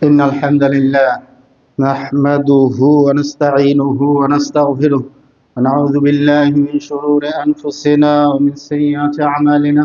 إن الحمد لله نحمده ونستعينه ونستغفره ونعوذ بالله من شرور أنفسنا ومن سيئات أعمالنا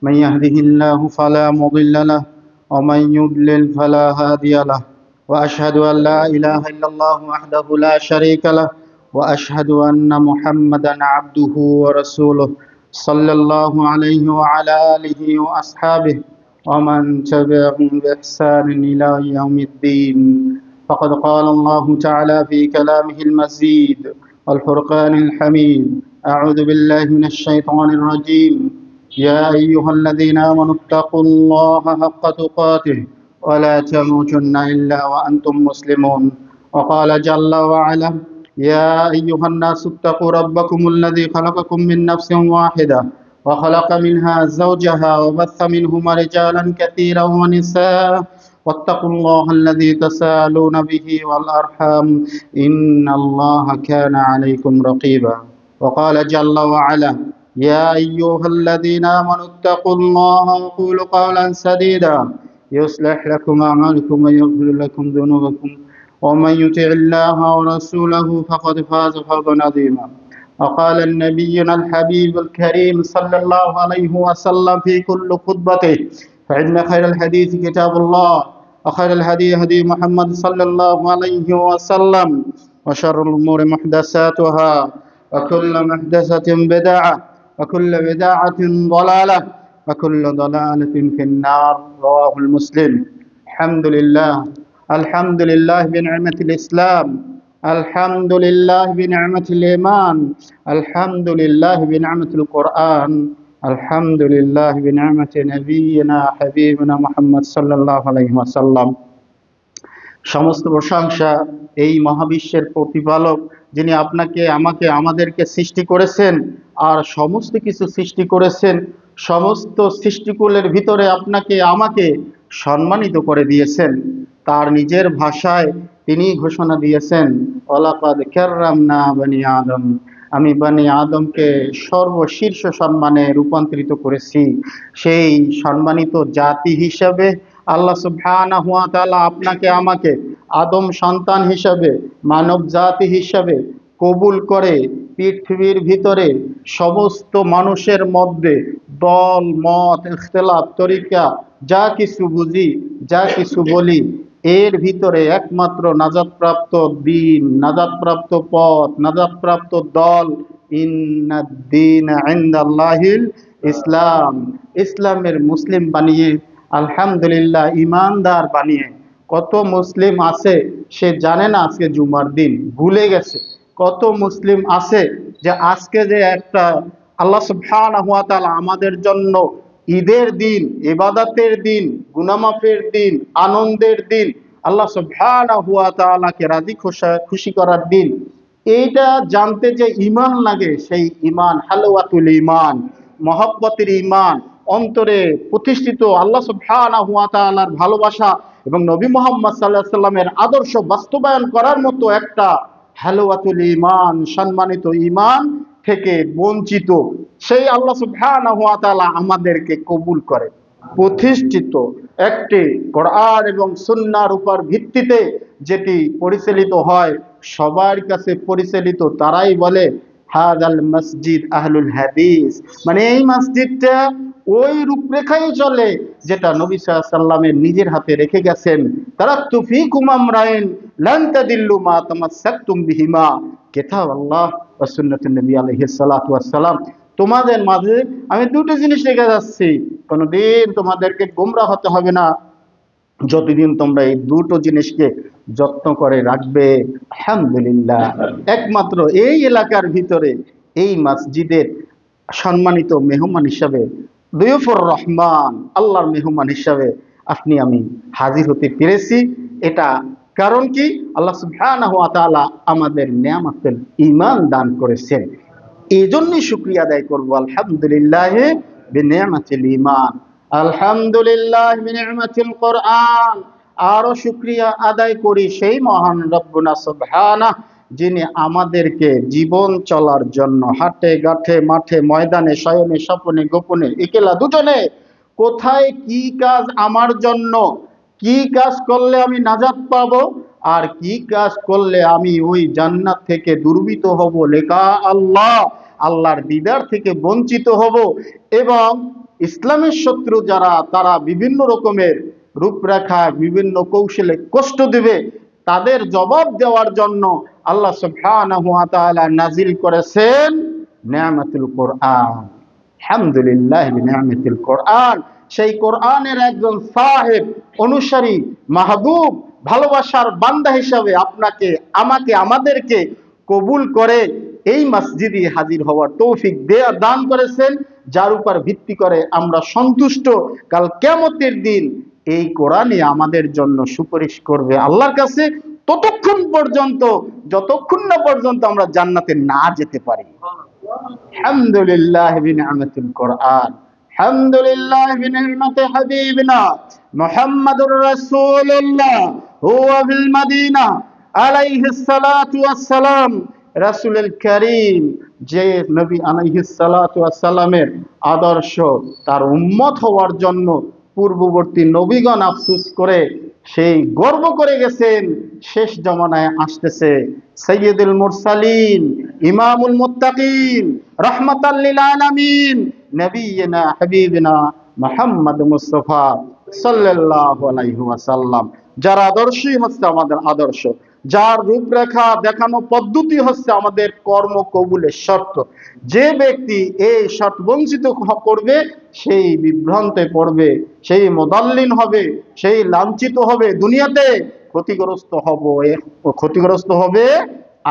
من يهده الله فلا مضل له ومن يضلل فلا هادي له وأشهد أن لا إله إلا الله وحده لا شريك له وأشهد أن محمدا عبده ورسوله صلى الله عليه وعلى آله وأصحابه ومن تبعهم بإحسان إلى يوم الدين فقد قال الله تعالى في كلامه المزيد والفرقان الحميد أعوذ بالله من الشيطان الرجيم يا أيها الذين آمنوا اتقوا الله حق تقاته ولا تموتن إلا وأنتم مسلمون وقال جل وعلا يا أيها الناس اتقوا ربكم الذي خلقكم من نفس واحدة وخلق منها زوجها وبث منهما رجالا كثيرا ونساء واتقوا الله الذي تساءلون به والأرحام إن الله كان عليكم رقيبا وقال جل وعلا يا أيها الذين آمنوا اتقوا الله وقولوا قولا سديدا يصلح لكم أعمالكم ويغفر لكم ذنوبكم ومن يطع الله ورسوله فقد فاز فوزا عظيما وقال نبينا الحبيب الكريم صلى الله عليه وسلم في كل خطبته فإن خير الحديث كتاب الله وخير الهدي هدي محمد صلى الله عليه وسلم وشر الأمور محدثاتها وكل محدثة بدعة وكل بدعة ضلالة وكل ضلالة في النار رواه المسلم الحمد لله بنعمة الإسلام الحمد لله بنعمة الإيمان الحمد لله بنعمة القرآن الحمد لله بنعمة نبينا حبيبنا محمد صلى الله عليه وسلم সমস্ত প্রশংসা এই মহাবিশ্বের প্রতিপালক যিনি আপনাকে আমাকে আমাদেরকে সৃষ্টি করেছেন আর সমস্ত কিছু সৃষ্টি করেছেন সমস্ত সৃষ্টিকুলের ভিতরে আপনাকে আমাকে সম্মানিত করে দিয়েছেন তার নিজের ভাষায় তিনি ঘোষণা দিয়েছেন ওয়ালাকাদ কাররামনা বনি আদম আমি বনি আদমকে সর্বশীর্ষ সম্মানে রূপান্তরিত করেছি সেই সম্মানিত জাতি হিসাবে আল্লাহ সুবহানাহু ওয়া তাআলা আপনাকে আমাকে আদম সন্তান হিসাবে মানব জাতি হিসাবে কবুল করে পৃথিবীর ভিতরে সমস্ত মানুষের মধ্যে দল মত ইখতিলাফ তরিকা যা কিছু বুঝি যা কিছু বলি এর ভিতরে একমাত্র নাজাতপ্রাপ্ত দিন নাজাতপ্রাপ্ত পথ নাজাতপ্রাপ্ত দল ইন্নাদ-দীন ইনদাল্লাহিল ইসলাম ইসলামের মুসলিম বানিয়ে আলহামদুলিল্লাহ ইমানদার বানিয়ে কত মুসলিম আছে সে জানে না আজকে জুমার দিন ভুলে গেছে কত মুসলিম আছে যে আজকে যে একটা আল্লাহ সুবহানাহু ওয়া তাআলা আমাদের জন্য ঈদের দিন ইবাদতের দিন গুনাহ মাফের দিন আনন্দের দিন আল্লাহ সুবহানাহু ওয়া তাআলাকে রাজি খুশি করার দিন এইটা জানতে যে ঈমান লাগে সেই ঈমান হালাওয়াতুল ঈমান মহব্বতের ঈমান অন্তরে প্রতিষ্ঠিত আল্লাহ সুবহানাহু ওয়া তাআলার ভালোবাসা এবং নবী মুহাম্মদ সাল্লাল্লাহু আলাইহি সাল্লামের আদর্শ বাস্তবায়ন করার মতো একটা হালাওয়াতুল ঈমান সম্মানিত ঈমান থেকে বঞ্চিত সেই আল্লাহ সুবহানাহু ওয়া তাআলা আমাদেরকে কবুল করে প্রতিষ্ঠিত একটি কোরআন এবং সুন্নাহর উপর ভিত্তিতে যেটি পরিচালিত হয় সবার কাছে পরিচালিত তারাই বলে হাযাল মসজিদ আহলুল হাদিস মানে এই মসজিদটা ওই রূপরেখাই চলে যেটা নবী সাল্লাল্লাহু আলাইহি সাল্লামের নিজের হাতে রেখে গেছেন তারাকতু ফীকুম আমরাইন লান তাদিল্লু মা তামাসসাকতুম বিহিমা কিতাবাল্লাহ ওয়া সুন্নাতুন নবী আলাইহিস সালাতু ওয়াস সালাম তোমাদের মাঝে আমি দুটো জিনিস রেখে যাচ্ছি কোনোদিন তোমাদেরকে গোমরা হতে হবে না যতদিন তোমরা এই দুটো জিনিসকে যত্ন করে রাখবে আলহামদুলিল্লাহ একমাত্র এই এলাকার ভিতরে এই মসজিদের সম্মানিত মেহমান হিসাবে দুয়ুফুর রহমান আল্লাহর মেহমান হিসাবে আপনি আমি হাজির হতে পেরেছি এটা কারণ কি আল্লাহ সুবহানাহু ওয়া তাআলা আমাদের নিয়ামতুল ঈমান দান করেছেন এজন্যই শুকরিয়া আদায় করব আলহামদুলিল্লাহ বিনিয়ামাতিল ঈমান আলহামদুলিল্লাহ বিনিয়ামাতিল কোরআন আরো শুকরিয়া আদায় করি সেই মহান রব্বুনা সুবহানাহু যিনি আমাদেরকে জীবন চলার জন্য হাটে ঘাটে মাঠে ময়দানে শয়নে স্বপনে গোপনে একলা দুজনে কোথায় কি কাজ আমার জন্য কি কাজ করলে আমি নাজাত পাবো আর কি কাজ করলে আমি ওই জান্নাত থেকে দুর্বিত হব, লেখা আল্লাহ, আল্লাহর দিদার থেকে বঞ্চিত হব। এবং ইসলামের শত্রু যারা, তারা বিভিন্ন রকমের রূপরেখা, বিভিন্ন কৌশলে কষ্ট দেবে, তাদের জবাব দেওয়ার জন্য আল্লাহ সুবহানাহু ওয়া তাআলা নাজিল করেছেন নিয়ামাতুল কোরআন। আলহামদুলিল্লাহ বিনিয়ামাতিল কোরআন। সেই কোরআনের একজন সাহেব, অনুসারী, মাহবুব, ভালোবাসার বান্দা হিসাবে আপনাকে, আমাকে, আমাদেরকে কবুল করে এই মসজিদে হাজির হওয়ার তৌফিক দান করেছেন, যার উপর ভিত্তি করে আমরা সন্তুষ্ট। কাল কিয়ামতের দিন এই কোরআনই আমাদের জন্য সুপারিশ করবে আল্লাহর কাছে, ততক্ষণ পর্যন্ত, যতক্ষণ না পর্যন্ত আমরা জান্নাতে না যেতে পারি। আলহামদুলিল্লাহ বিনিয়ামাতিল কোরআন, আলহামদুলিল্লাহ বিনিয়ামাতি হাবিবিনা মুহাম্মাদুর রাসূলুল্লাহ হুয়া ফিল মদিনা আলাইহিস সালাতু ওয়াস সালাম। রাসূলুল কারীম, যে নবী আলাইহিস সালাতু ওয়াস সালামের আদর্শ, তার উম্মত হওয়ার জন্য পূর্ববর্তী নবীগণ আফসোস করে সেই গর্ব করে গেছেন, শেষ জামানায় আসতেছে সাইয়্যিদুল মুরসালিন, ইমামুল মুত্তাকিন, রাহমাতাল লিল আলামিন, নবিয়িনা হাবিবিনা মুহাম্মদ মুস্তাফা সাল্লাল্লাহু আলাইহি ওয়াসাল্লাম, যার আদর্শই হচ্ছে আমাদের আদর্শ, যার রূপরেখা দেখানো পদ্ধতি হচ্ছে আমাদের কর্ম কবুলের শর্ত। যে ব্যক্তি এই শর্ত বঞ্চিত করবে, সেই বিভ্রান্তে পড়বে, সেই মুদাল্লিন হবে, সেই লাঞ্ছিত হবে দুনিয়াতে, ক্ষতিগ্রস্ত হবে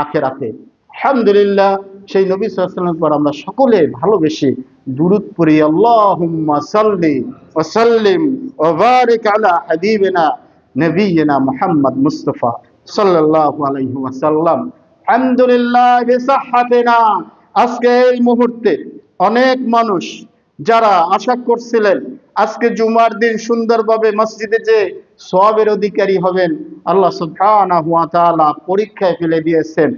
আখিরাতে। আলহামদুলিল্লাহ, সেই নবী সাল্লাল্লাহু আলাইহি ওয়াসাল্লামের পর আমরা সকলে ভালোবেসে দুরূদ পড়ি। আল্লাহুম্মা সাল্লি ওয়া সাল্লিম ওয়া বারিক আলা হাবিবিনা নবিয়িনা মুহাম্মদ মুস্তাফা সাল্লাল্লাহু আলাইহি ওয়াসাল্লাম। আলহামদুলিল্লাহ বিসাহহাতিনা। আজকে এই মুহূর্তে অনেক মানুষ যারা আশা করছিলেন আজকে জুমার দিন সুন্দরভাবে মসজিদে যে সওয়াবের অধিকারী হবেন, আল্লাহ সুবহানাহু ওয়া তাআলা পরীক্ষায় ফেলে দিয়েছেন।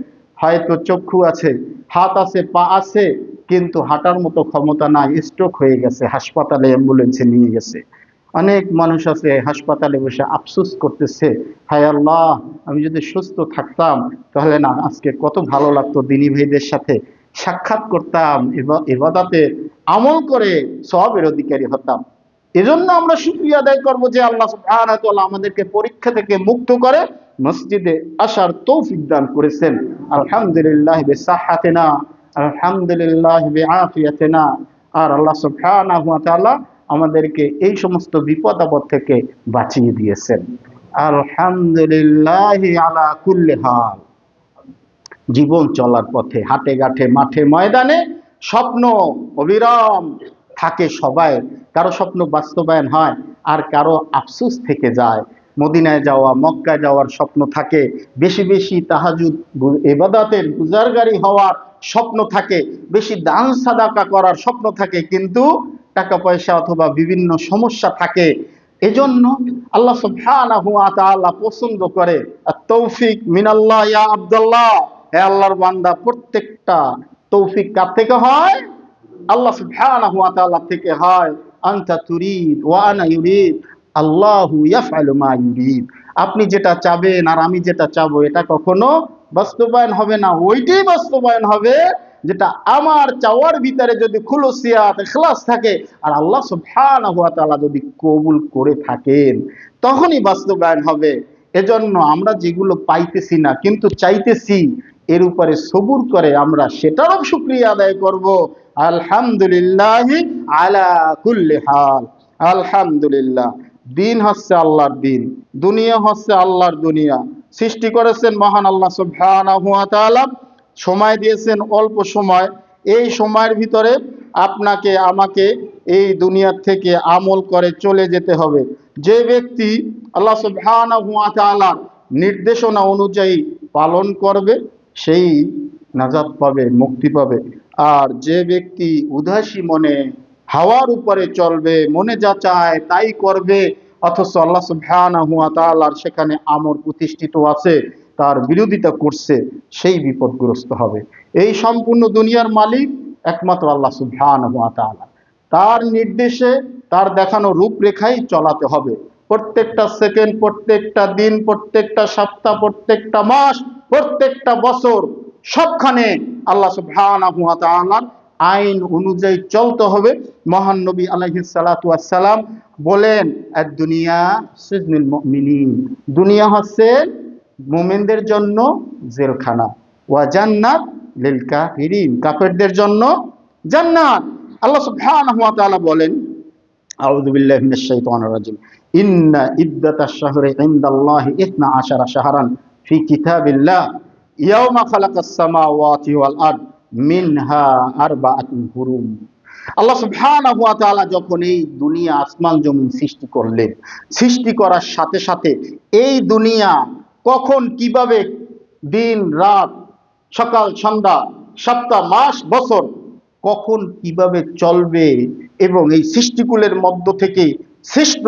হয়তো চক্ষু আছে, হাত আছে, পা আছে, কিন্তু হাঁটার মতো ক্ষমতা নাই, স্ট্রোক হয়ে গেছে, হাসপাতালে অ্যাম্বুলেন্সে নিয়ে গেছে। অনেক মানুষ আছে হাসপাতালে বসে আফসোস করতেছে, হায় আল্লাহ, আমি যদি সুস্থ থাকতাম তাহলে না আজকে কত ভালো লাগতো, দিনী ভাইদের সাথে সাক্ষাৎ করতাম, ইবাদতে আমল করে সওয়াবের অধিকারী হতাম। এজন্য আমরা শুকরিয়া আদায় করব যে আল্লাহ সুবহানাহু ওয়া তাআলা আমাদেরকে পরীক্ষা থেকে মুক্ত করে মসজিদে আসার তৌফিক দান করেছেন। আলহামদুলিল্লাহ বিসাহহাতিনা, আলহামদুলিল্লাহ বিআফিয়াতিনা। আর আল্লাহ সুবহানাহু ওয়া তাআলা আমাদেরকে এই সমস্ত বিপদ আপদ থেকে বাঁচিয়ে দিয়েছেন। আলহামদুলিল্লাহ আলা কুল্লি হাল। জীবন চলার পথে, হাটে ঘাটে, মাঠে ময়দানে স্বপ্ন অবিরাম থাকে সবাই। কারো স্বপ্ন বাস্তবায়ন হয়, আর কারো আফসোস থেকে যায়। মদিনায় যাওয়া, মক্কায় যাওয়ার স্বপ্ন থাকে, বেশি বেশি তাহাজ্জুদ ইবাদতের গুজারগারি হওয়ার স্বপ্ন থাকে, বেশি দান সাদাকা করার স্বপ্ন থাকে, কিন্তু টাকা পয়সা অথবা বিভিন্ন সমস্যা থাকে। এজন্য আল্লাহ সুবহানাহু ওয়া তাআলা পছন্দ করে আত-তৌফিক মিনাল্লাহ ইয়া আব্দুল্লাহ। হে আল্লাহর বান্দা, প্রত্যেকটা তৌফিক কার থেকে হয়? আল্লাহ সুবহানাহু ওয়া তাআলা থেকে হয়। আনতা তুরিদ ওয়া আনা ইউরিদ, আল্লাহু ইয়াফআলু মা ইউরিদ। আপনি যেটা চাবেন আর আমি যেটা চাবো, এটা কখনো বাস্তবায়ন হবে না। ওইটাই বাস্তবায়ন হবে যেটা আমার চাওয়ার ভিতরে যদি খুলুসিয়াত, ইখলাস থাকে, আর আল্লাহ সুবহানাহু ওয়া তাআলা যদি কবুল করে থাকেন, তখনই বাস্তবায়ন হবে। এজন্য আমরা যেগুলো পাইতেছি না কিন্তু চাইতেছি, এর উপরে সবুর করে আমরা সেটারও শুকরিয়া আদায় করব। আলহামদুলিল্লাহ আলা কুল্লি হাল। আলহামদুলিল্লাহ। দিন হচ্ছে আল্লাহর দিন, দুনিয়া হচ্ছে আল্লাহর দুনিয়া। সৃষ্টি করেছেন মহান আল্লাহ সুবহানাহু ওয়া তাআলা, সময় দিয়েছেন অল্প সময়। এই সময়ের ভিতরে আপনাকে আমাকে এই দুনিয়া থেকে আমল করে চলে যেতে হবে। যে ব্যক্তি আল্লাহ সুবহানাহু ওয়া তাআলার নির্দেশনা অনুযায়ী পালন করবে, সেই নাজাত পাবে, মুক্তি পাবে। আর যে ব্যক্তি উদাসী মনে হাওয়ার উপরে চলবে, মনে যা চায় তাই করবে, অথচ আল্লাহ সুবহানাহু ওয়া তাআলার সেখানে আমর প্রতিষ্ঠিত আছে, তার বিরোধিতা করছে, সেই বিপদগ্রস্ত হবে। এই সম্পূর্ণ দুনিয়ার মালিক একমাত্র আল্লাহ সুবহানাহু ওয়া তাআলা। তার নির্দেশে, তার দেখানো রূপরেখাই চলাতে হবে। প্রত্যেকটা সেকেন্ড, প্রত্যেকটা দিন, প্রত্যেকটা সপ্তাহ, প্রত্যেকটা মাস, প্রত্যেকটা বছর সবখানে আল্লাহ সুবহানাহু ওয়া তাআলার আইন অনুযায়ী চলতে হবে। মহান নবী আলাইহিস সালাতু ওয়াস সালাম বলেন, দুনিয়া সিজনুল মুমিনিন, দুনিয়া হচ্ছে মুমিনদের জন্য জেলখানা, ওয়া জান্নাত লিল কাফিরিন, কাফেরদের জন্য জান্নাত। আল্লাহ সুবহানাহু ওয়া তাআলা বলেন, আউযু বিল্লাহি মিনাশ শাইতানির রাজিম, ইন্না ইদ্দাতাশ শাহরি ইনদাল্লাহি 12 শাহরান ফি কিতাবিল্লাহ ইয়াওমা খালাকাস সামাওয়াতি ওয়াল আরদ মিনহা আরবাআতুন হুরুম। আল্লাহ সুবহানাহু ওয়া তাআলা যখন এই দুনিয়া আসমান জমিন সৃষ্টি করলেন, সৃষ্টি করার সাথে সাথে এই দুনিয়া কখন কিভাবে দিন রাত, সকাল সন্ধ্যা, সপ্তাহ মাস বছর কখন কিভাবে চলবে, এবং এই সৃষ্টিকুলের মধ্য থেকে সৃষ্ট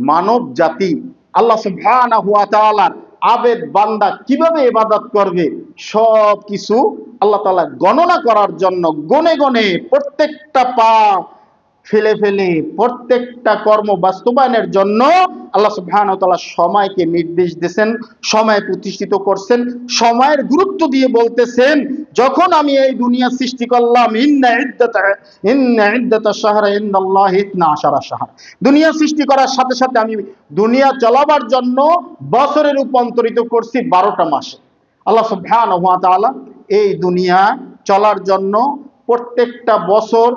মানব জাতি আল্লাহ সুবহানাহু ওয়া তাআলার আবেদ বান্দা কিভাবে ইবাদত করবে, সব কিছু আল্লাহ তাআলা গণনা করার জন্য গনে গনে প্রত্যেকটা পা ফেলে ফেলে প্রত্যেকটা কর্ম বাস্তবায়নের জন্য আল্লাহ সুবহানাহু ওয়া তাআলা সময়কে নির্দেশ দিয়েছেন, সময় প্রতিষ্ঠিত করছেন, সময়ের গুরুত্ব দিয়ে বলতেছেন, যখন আমি এই দুনিয়া সৃষ্টি করলাম, ইন্না ইদ্দাতাশ শাহরি ইনদাল্লাহি 12 শাহর, দুনিয়া সৃষ্টি করার সাথে সাথে আমি দুনিয়া চলাবার জন্য বছরে রূপান্তরিত করছি 12টা মাসে। আল্লাহ সুবহানাহু ওয়া তাআলা এই দুনিয়া চলার জন্য প্রত্যেকটা বছর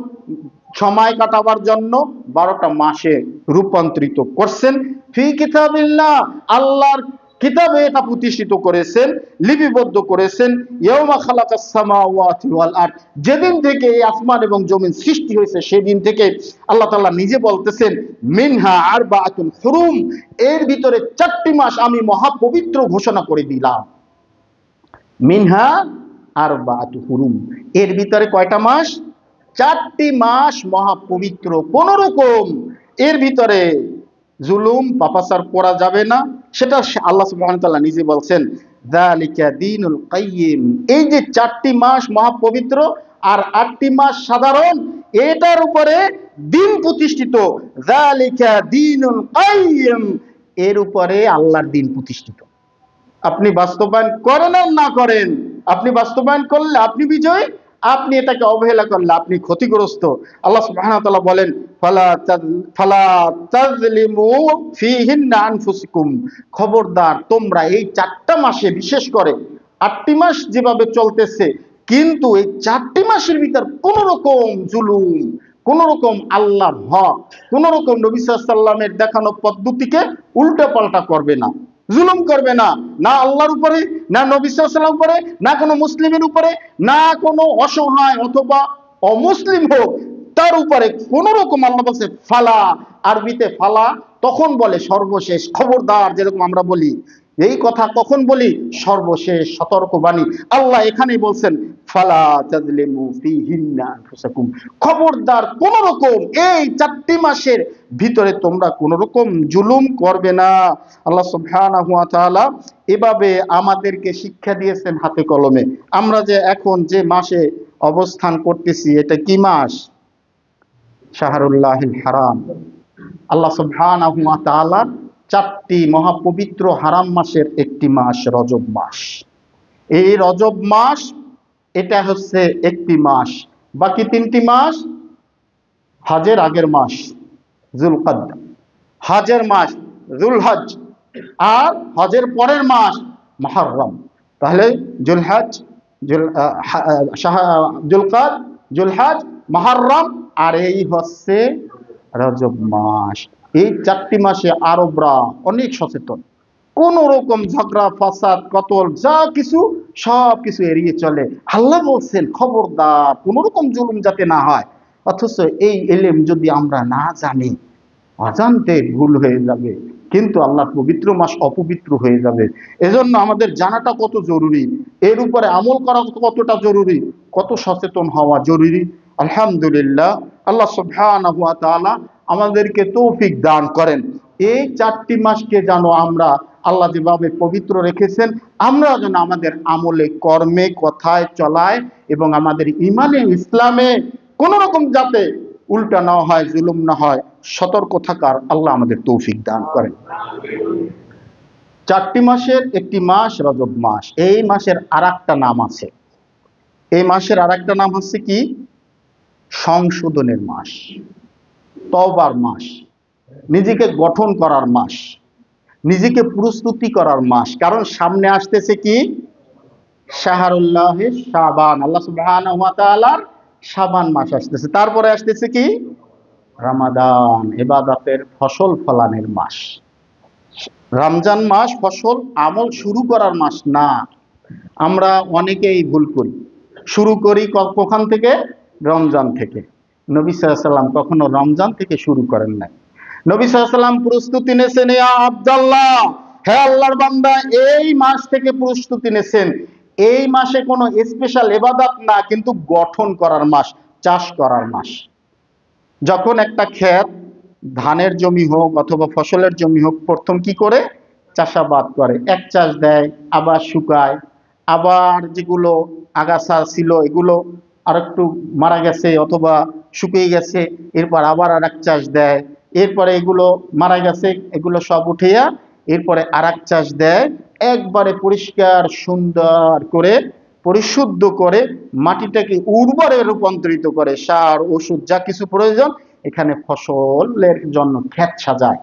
সময় কাটাবার জন্য 12টা মাসে রূপান্তরিত করছেন। ফি কিতাবিল্লাহ, আল্লাহর কিতাবে এটা প্রতিষ্ঠিত করেছেন, লিপিবদ্ধ করেছেন। ইয়াওমা খালাকাস সামাওয়াতি ওয়াল আরদ, যেদিন থেকে এই আসমান এবং জমিন সৃষ্টি হয়েছে সেদিন থেকে আল্লাহ তাআলা নিজে বলতেছেন, মিনহা আরবাআতুন হুরুম, এর ভিতরে 4টি মাস আমি মহাপবিত্র ঘোষণা করে দিলাম। মিনহা আরবাআতু হুরুম, এর ভিতরে কয়টা মাস? 4টি মাস মহাপবিত্র। কোন রকম এর ভিতরে জুলুম পাপাচার করা যাবে না, সেটা আল্লাহ সুবহানাহু ওয়া তাআলা নিজে বলছেন, যালিকা দীনুল কাইয়্যিম, এই যে 4টি মাস মহাপবিত্র আর 8টি মাস সাধারণ, এটার উপরে দিন প্রতিষ্ঠিত। যালিকা দীনুল কাইয়্যিম, এর উপরে আল্লাহর দিন প্রতিষ্ঠিত। আপনি বাস্তবায়ন করেন আর না করেন, আপনি বাস্তবায়ন করলে আপনি বিজয়, আপনি এটাকে অবহেলা করলে আপনি ক্ষতিগ্রস্ত। আল্লাহ সুবহানাহু ওয়া তাআলা বলেন, ফালা তাযলিমু ফীহিন্না আনফুসাকুম, খবরদার তোমরা এই 4টা মাসে, বিশেষ করে 8টি মাস যেভাবে চলতেছে, কিন্তু এই 4টি মাসের ভিতর কোন রকম জুলুম, কোন রকম আল্লাহর হক, কোন রকম নবী সাল্লাল্লাহু আলাইহি ওয়াসাল্লামের দেখানো পদ্ধতিকে উল্টা পাল্টা করবে না, জুলুম করবে না, না আল্লাহর উপরে, না নবী সাল্লাল্লাহু আলাইহি ওয়াসাল্লাম উপরে, না কোনো মুসলিমের উপরে, না কোনো অসহায় অথবা অমুসলিম হোক তার উপরে কোন রকম। আল্লাহ বলছে ফালা, আরবিতে ফালা তখন বলে সর্বশেষ, খবরদার, যেরকম আমরা বলি এই কথা কখন বলি, সর্বশেষ সতর্কবাণী। আল্লাহ এখানেই বলছেন, ফালা তাযলিমু ফীহিন্না আনফুসাকুম, খবরদার কোন রকম এই 4টি মাসের ভিতরে তোমরা কোন রকম জুলুম করবে না। আল্লাহ সুবহানাহু ওয়া তাআলা এভাবে আমাদেরকে শিক্ষা দিয়েছেন হাতে কলমে। আমরা যে এখন যে মাসে অবস্থান করতেছি, এটা কি মাস? শাহরুল্লাহিল হারাম। আল্লাহ সুবহানাহু ওয়া তাআলা 4টি মহাপবিত্র হারাম মাসের একটি মাস রজব মাস। এই রজব মাস এটা হচ্ছে একটি মাস, বাকি 3টি মাস হজের আগের মাস যুলকাদা, হজের মাস যুলহজ, আর হজের পরের মাস মুহররম। তাহলে যুলহজ, যুলকাদ, যুলহজ, মুহররম, আর এই হচ্ছে রজব মাস। এই 4টি মাসে আরবরা অনেক সচেতন, কোন রকম ঝগড়া ফাসাদ কতল যা কিছু সব কিছু এড়িয়ে চলে। আল্লাহ বলছেন খবরদার কোন রকম জুলুম যাতে না হয়। অথচ এই ইলম যদি আমরা না জানি, অজান্তে ভুল হয়ে যাবে, কিন্তু আল্লাহর পবিত্র মাস অপবিত্র হয়ে যাবে। এজন্য আমাদের জানাটা কত জরুরি, এর উপরে আমল করা কতটা জরুরি, কত সচেতন হওয়া জরুরি। আলহামদুলিল্লাহ, আল্লাহ সুবহানাহু ওয়া তাআলা আমাদেরকে তৌফিক দান করেন। এই 4টি মাসকে যেন আমরা আল্লাহ যেভাবে পবিত্র রেখেছেন, আমরা যেন আমাদের আমলে, কর্মে, কথায়, চলায় এবং আমাদের ইমানে, ইসলামে কোন রকম যাতে উল্টা না হয়, জুলুম না হয়, সতর্ক থাকার আল্লাহ আমাদের তৌফিক দান করেন। 4টি মাসের একটি মাস রজব মাস। এই মাসের আরেকটা নাম আছে। এই মাসের আরেকটা নাম হচ্ছে কি? সংশোধনের মাস, তওবার মাস, নিজেকে গঠন করার মাস, নিজেকে প্রস্তুতি করার মাস। কারণ সামনে আসতেছে কি? শাহরুল্লাহ শাবান, আল্লাহ সুবহানাহু ওয়া তাআলার শাবান মাস আসতেছে। তারপরে আসতেছে কি? রমাদান, ইবাদতের ফসল ফলানের মাস। রমজান মাস ফসল আমল শুরু করার মাস না। আমরা অনেকেই ভুল করি, শুরু করি কখন থেকে? রমজান থেকে। নবী সাল্লাল্লাহু আলাইহি ওয়াসাল্লাম কখনো রমজান থেকে শুরু করেন নাই। নবী সাল্লাল্লাহু আলাইহি ওয়াসাল্লাম প্রস্তুতি নেছেন, ইয়া আব্দুল্লাহ, হে আল্লাহর বান্দা, এই মাস থেকে প্রস্তুতি নেছেন। এই মাসে কোনো স্পেশাল ইবাদত না, কিন্তু গঠন করার মাস, চাষ করার মাস। যখন একটা ক্ষেত, ধানের জমি হোক অথবা ফসলের জমি হোক, প্রথম কি করে? চাষাবাদ করে, এক চাষ দেয়, আবার শুকায়, আবার যেগুলো আগাছা ছিল এগুলো আরেকটু মারা গেছে অথবা শুকিয়ে গেছে, এরপর আবার আর এক চাষ দেয়, এরপরে এগুলো মারা গেছে, এগুলো সব উঠিয়া এরপরে আর এক চাষ দেয়। একবারে পরিষ্কার সুন্দর করে পরিশুদ্ধ করে মাটিটাকে উর্বরে রূপান্তরিত করে, সার ওষুধ যা কিছু প্রয়োজন এখানে ফসলের জন্য ক্ষেত সাজায়,